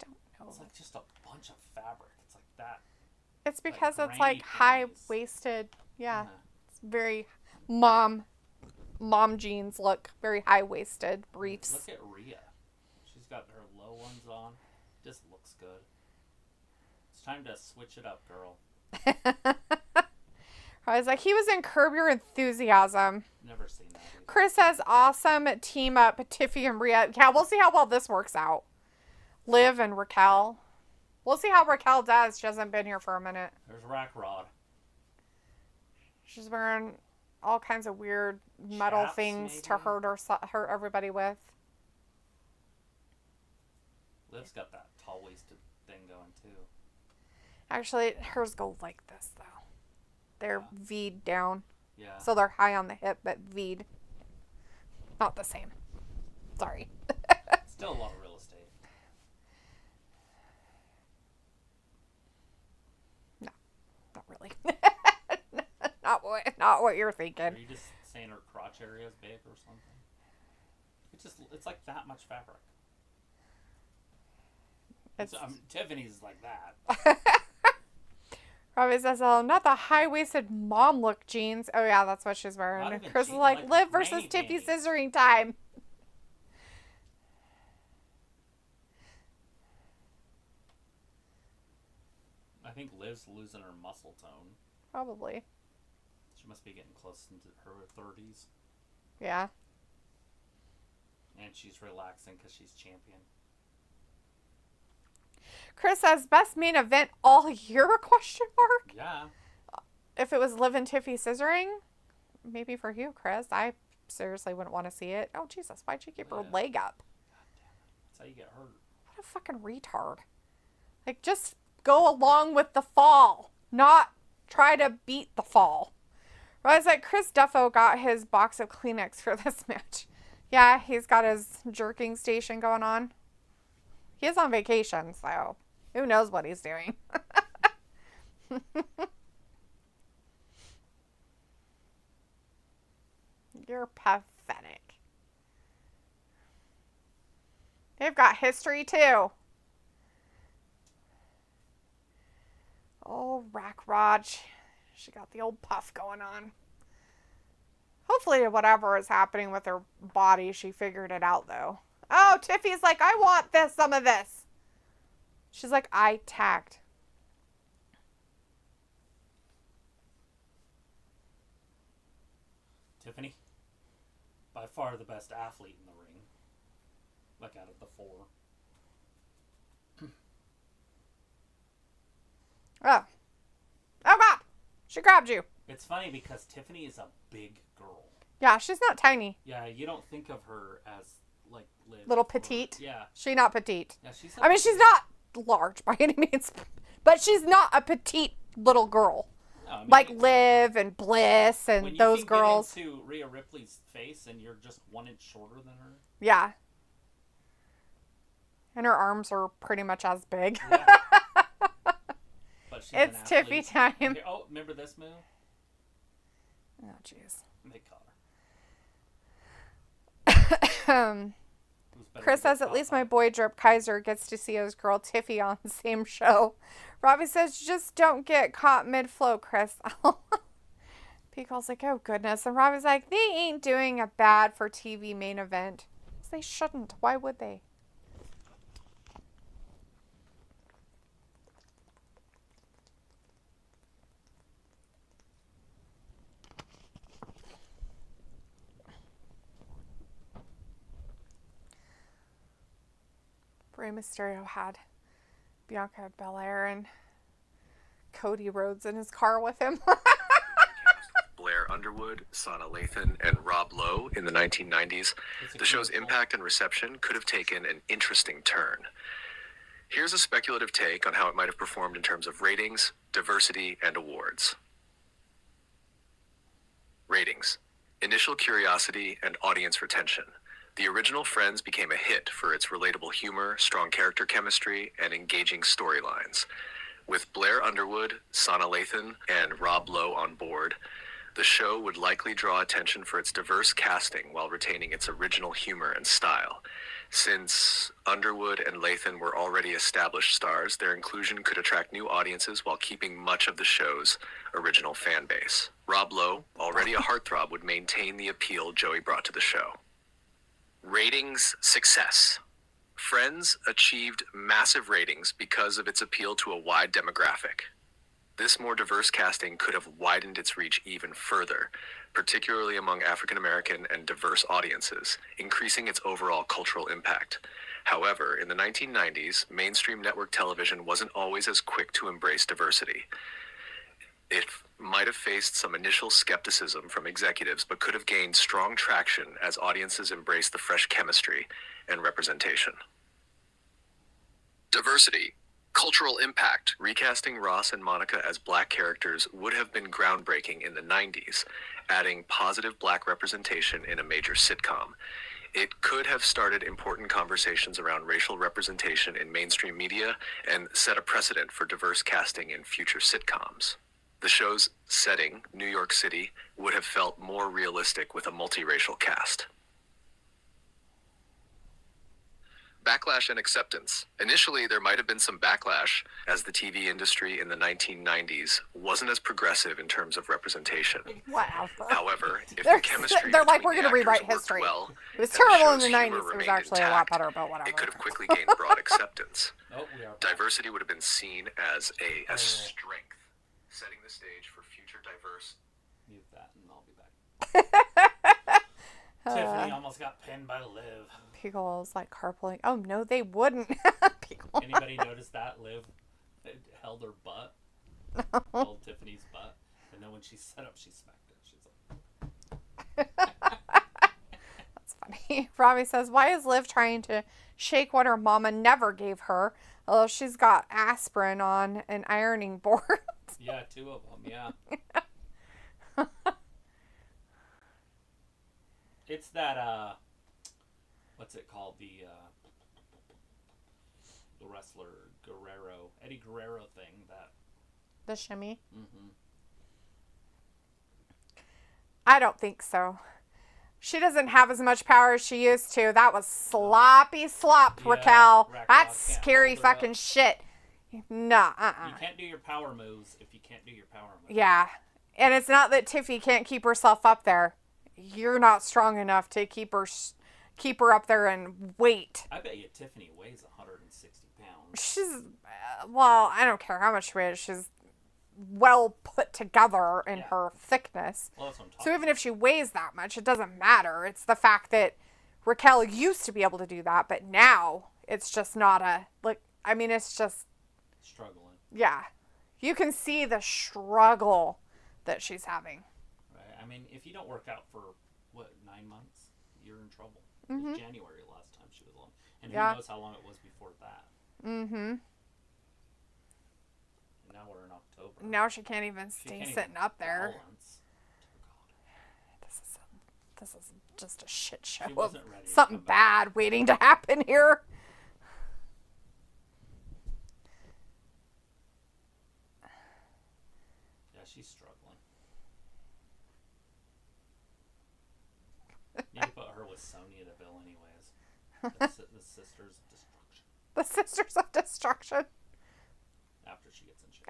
I don't know. It's like just a bunch of fabric. It's like that. It's because like it's like granny high-waisted. Yeah. It's very mom jeans look. Very high-waisted briefs. Look at Rhea. She's got her low ones on. Just looks good. It's time to switch it up, girl. I was like, he was in Curb Your Enthusiasm. Never seen that either. Chris says, awesome team up, Tiffy and Rhea. Yeah, we'll see how well this works out. Liv and Raquel. We'll see how Raquel does. She hasn't been here for a minute. There's Rack Rod. She's wearing all kinds of weird metal Chaps, things to maybe? hurt everybody with. Liv's got that tall-waisted thing going, too. Actually, hers go like this, though. They're V'd down. Yeah. So they're high on the hip, but V'd. Not the same. Sorry. Still a lot of real estate. No, not really. not what you're thinking. Are you just saying her crotch area is big or something? It's like that much fabric. Tiffany's like that. Robbie says, oh, not the high-waisted mom look jeans. Oh, yeah, that's what she's Not wearing. even Chris is jeans, like, like Liv granny versus Tiffy panties. scissoring time. I think Liv's losing her muscle tone. Probably. She must be getting close into her 30s. Yeah. And she's relaxing because she's champion. Chris says, best main event all year, question mark? Yeah. If it was Liv and Tiffy scissoring, maybe for you, Chris. I seriously wouldn't want to see it. Oh, Jesus, why'd you keep her leg up? God damn it. That's how you get hurt. What a fucking retard. Like, just go along with the fall, not try to beat the fall. I was like, Chris Duffo got his box of Kleenex for this match. Yeah, he's got his jerking station going on. He is on vacation, so who knows what he's doing. You're pathetic. They've got history, too. Oh, Rack Rod. She got the old puff going on. Hopefully, whatever is happening with her body, she figured it out, though. Oh, Tiffy's like, I want some of this. She's like, I tagged. Tiffany, by far the best athlete in the ring. Like out of the four. Oh. Oh, God. She grabbed you. It's funny because Tiffany is a big girl. Yeah, she's not tiny. Yeah, you don't think of her as like Liv. Little petite. Yeah. She not petite. Yeah, she's. I mean, she's not large by any means, but she's not a petite little girl. No, I mean, like Liv and Bliss and when you those can girls. Get into Rhea Ripley's face and you're just 1 inch shorter than her. Yeah. And her arms are pretty much as big. Yeah. But she's it's Tiffy time. Okay, oh, remember this move? Oh, jeez. They caught her. Chris says, at least my boy Drip Kaiser gets to see his girl Tiffy on the same show. Robbie says, just don't get caught mid-flow, Chris. Peacock's like, oh, goodness. And Robbie's like, they ain't doing a bad for TV main event. They shouldn't. Why would they? Rey Mysterio had Bianca Belair and Cody Rhodes in his car with him. Blair Underwood, Sana Lathan, and Rob Lowe in the 1990s, the show's impact and reception could have taken an interesting turn. Here's a speculative take on how it might have performed in terms of ratings, diversity, and awards. Ratings. Initial curiosity and audience retention. The original Friends became a hit for its relatable humor, strong character chemistry, and engaging storylines. With Blair Underwood, Sana Lathan, and Rob Lowe on board, the show would likely draw attention for its diverse casting while retaining its original humor and style. Since Underwood and Lathan were already established stars, their inclusion could attract new audiences while keeping much of the show's original fan base. Rob Lowe, already a heartthrob, would maintain the appeal Joey brought to the show. Ratings success. Friends achieved massive ratings because of its appeal to a wide demographic. This more diverse casting could have widened its reach even further, particularly among African American and diverse audiences, increasing its overall cultural impact. However, in the 1990s, mainstream network television wasn't always as quick to embrace diversity. It might have faced some initial skepticism from executives, but could have gained strong traction as audiences embraced the fresh chemistry and representation. Diversity. Cultural impact. Recasting Ross and Monica as black characters would have been groundbreaking in the 90s, adding positive black representation in a major sitcom. It could have started important conversations around racial representation in mainstream media and set a precedent for diverse casting in future sitcoms. The show's setting, New York City, would have felt more realistic with a multiracial cast. Backlash and acceptance. Initially, there might have been some backlash, as the TV industry in the 1990s wasn't as progressive in terms of representation. Wow. However, if They're the chemistry like, between we're going to the rewrite actors worked history. well, It was and terrible in show's the humor 90s. It was remained actually a lot intact, better, but whatever. it could have quickly gained broad acceptance. Oh, we are. Diversity would have been seen as a strength, setting the stage for future diverse. Mute that and I'll be back. Tiffany almost got pinned by Liv. Pickle's like carpooling. Oh, no, they wouldn't. Pickle. Anybody notice that? Liv held her butt. Held Tiffany's butt. And then when she set up, she smacked it. She's like... That's funny. Robbie says, why is Liv trying to shake what her mama never gave her? Although she's got aspirin on an ironing board. Yeah, 2 of them, yeah. It's that, what's it called? The wrestler Guerrero, Eddie Guerrero thing that. The shimmy? Mm-hmm. I don't think so. She doesn't have as much power as she used to. That was sloppy slop, Yeah, Raquel. Raquel That's can't scary hold her fucking up. shit. Nah, You can't do your power moves if you can't do your power moves. Yeah. And it's not that Tiffy can't keep herself up there. You're not strong enough to keep her up there and wait. I bet you Tiffany weighs 160 pounds. She's, well, I don't care how much she weighs. She's well put together in her thickness. Well, that's what I'm talking So even if she weighs that much, it doesn't matter. It's the fact that Raquel used to be able to do that, but now it's just not it's just... Struggling. Yeah. You can see the struggle that she's having. Right. I mean, if you don't work out for, 9 months? you're in trouble. Mm-hmm. It was January last time she was on. And Yeah. who knows how long it was before that. Mm-hmm. And now we're in October. Now she can't even stay sitting up there. Balance. This is just a shit show. She wasn't ready to Something come back. bad waiting to happen here. Yeah, she's struggling. You need to put her with Sonya Deville anyways. The Sisters of Destruction. The Sisters of Destruction. After she gets in shape.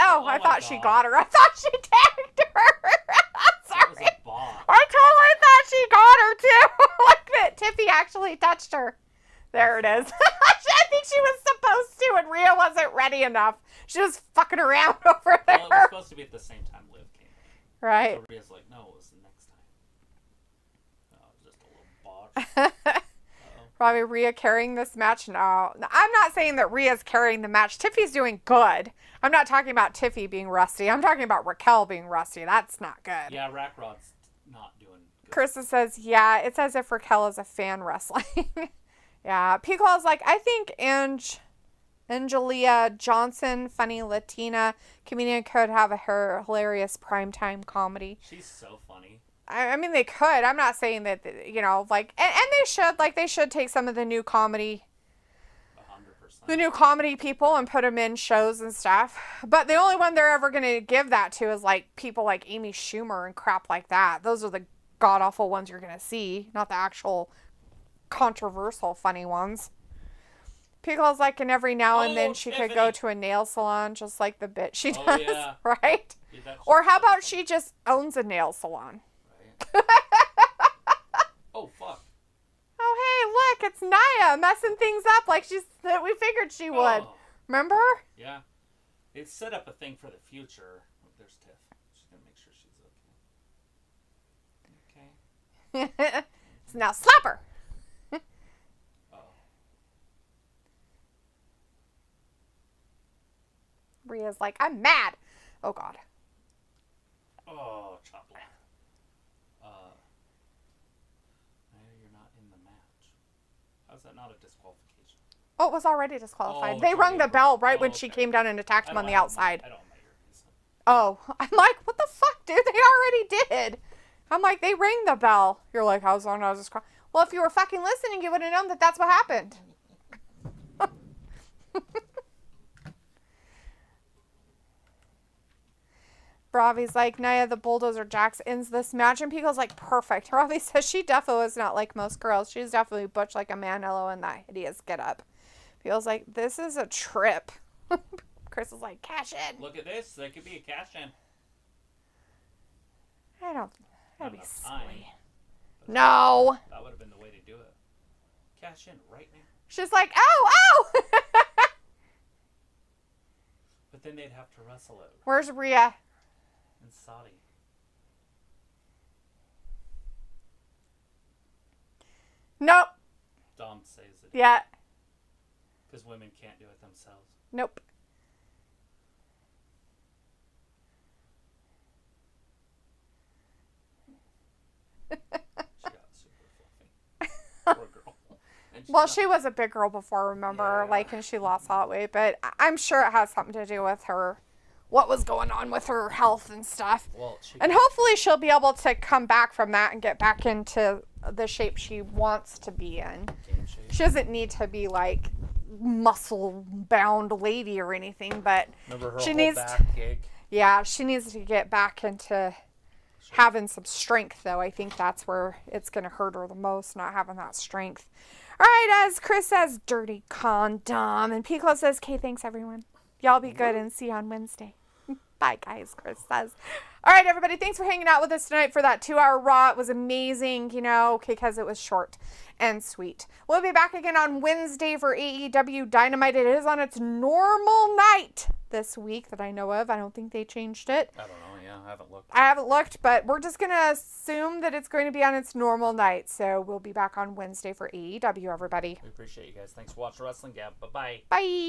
Oh, I my thought she God. got her. I thought she tagged her. That was Sorry. a bot. I totally thought she got her too. Like that Tiffy actually touched her. There it is. I think she was supposed to, and Rhea wasn't ready enough. She was fucking around over there. Well, it was supposed to be at the same time Liv came in. Right. So Rhea's like, no, it was the next time. No, it was just a little botch. Probably Rhea carrying this match? No. I'm not saying that Rhea's carrying the match. Tiffy's doing good. I'm not talking about Tiffy being rusty. I'm talking about Raquel being rusty. That's not good. Yeah, Rackrod's not doing good. Krista says, yeah, it's as if Raquel is a fan wrestling. Yeah. Pico's like, I think Angelia Johnson, funny Latina comedian, could have her hilarious primetime comedy. She's so funny. I mean, they could. I'm not saying that, you know, like, and they should. Like, they should take some of the new comedy, 100%. the new comedy people and put them in shows and stuff. But the only one they're ever going to give that to is, like, people like Amy Schumer and crap like that. Those are the god-awful ones you're going to see, not the actual controversial funny ones. Pickle's like, and every now and then she could go to a nail salon just like the bit she does, yeah. right? Yeah, Or how about she just owns a nail salon? Right. Oh, fuck. Oh, hey, look, it's Naya messing things up like we figured she would. Oh. Remember? Yeah. It's set up a thing for the future. Oh, there's Tiff. She's going to make sure she's okay. Okay. So now slap her. Oh. Rhea's like, I'm mad. Oh, God. Oh, chop block. You're not in the match. How's that not a disqualification? Oh, it was already disqualified. Oh, they it's rung already the over. bell right Oh, when she okay. came down and attacked him on the outside. I don't have my earpiece. Oh, I'm like, what the fuck, dude? They already did. I'm like, they rang the bell. You're like, how's long I was just crying? Well, if you were fucking listening, you would have known that that's what happened. Bravi's like, Naya the Bulldozer Jax ends this match. And Pico's like, perfect. Bravi says she definitely is not like most girls. She's definitely butch like a Maniello in that hideous getup. Pico's like, this is a trip. Chris is like, cash in. Look at this. That could be a cash in. I don't. That'd Not be enough time, silly. but No. That would have been the way to do it. Cash in right now. She's like, oh. But then they'd have to wrestle it Where's Rhea? in Saudi. Nope. Dom says it. Yeah. Because women can't do it themselves. Nope. She got super fluffy. Poor girl. And Well, not- she was a big girl before, remember? Yeah. Like, and she lost hot weight. But I'm sure it has something to do with her, what was going on with her health and stuff. Well, And hopefully she'll be able to come back from that and get back into the shape she wants to be in. game shape. She doesn't need to be like muscle-bound lady or anything, but Remember her she whole needs back gig? yeah, she needs to get back into having some strength, though. I think that's where it's going to hurt her the most, not having that strength. All right, as Chris says, dirty condom. And Pico says, okay, thanks, everyone. Y'all be good and see you on Wednesday. Bye, guys, Chris says. All right, everybody, thanks for hanging out with us tonight for that 2-hour Raw. It was amazing, you know, because it was short and sweet. We'll be back again on Wednesday for AEW Dynamite. It is on its normal night this week that I know of. I don't think they changed it. I don't know. Yeah, I haven't looked. I haven't looked, but we're just going to assume that it's going to be on its normal night. So we'll be back on Wednesday for AEW, everybody. We appreciate you guys. Thanks for watching Wrestling Gab. Bye-bye. Bye.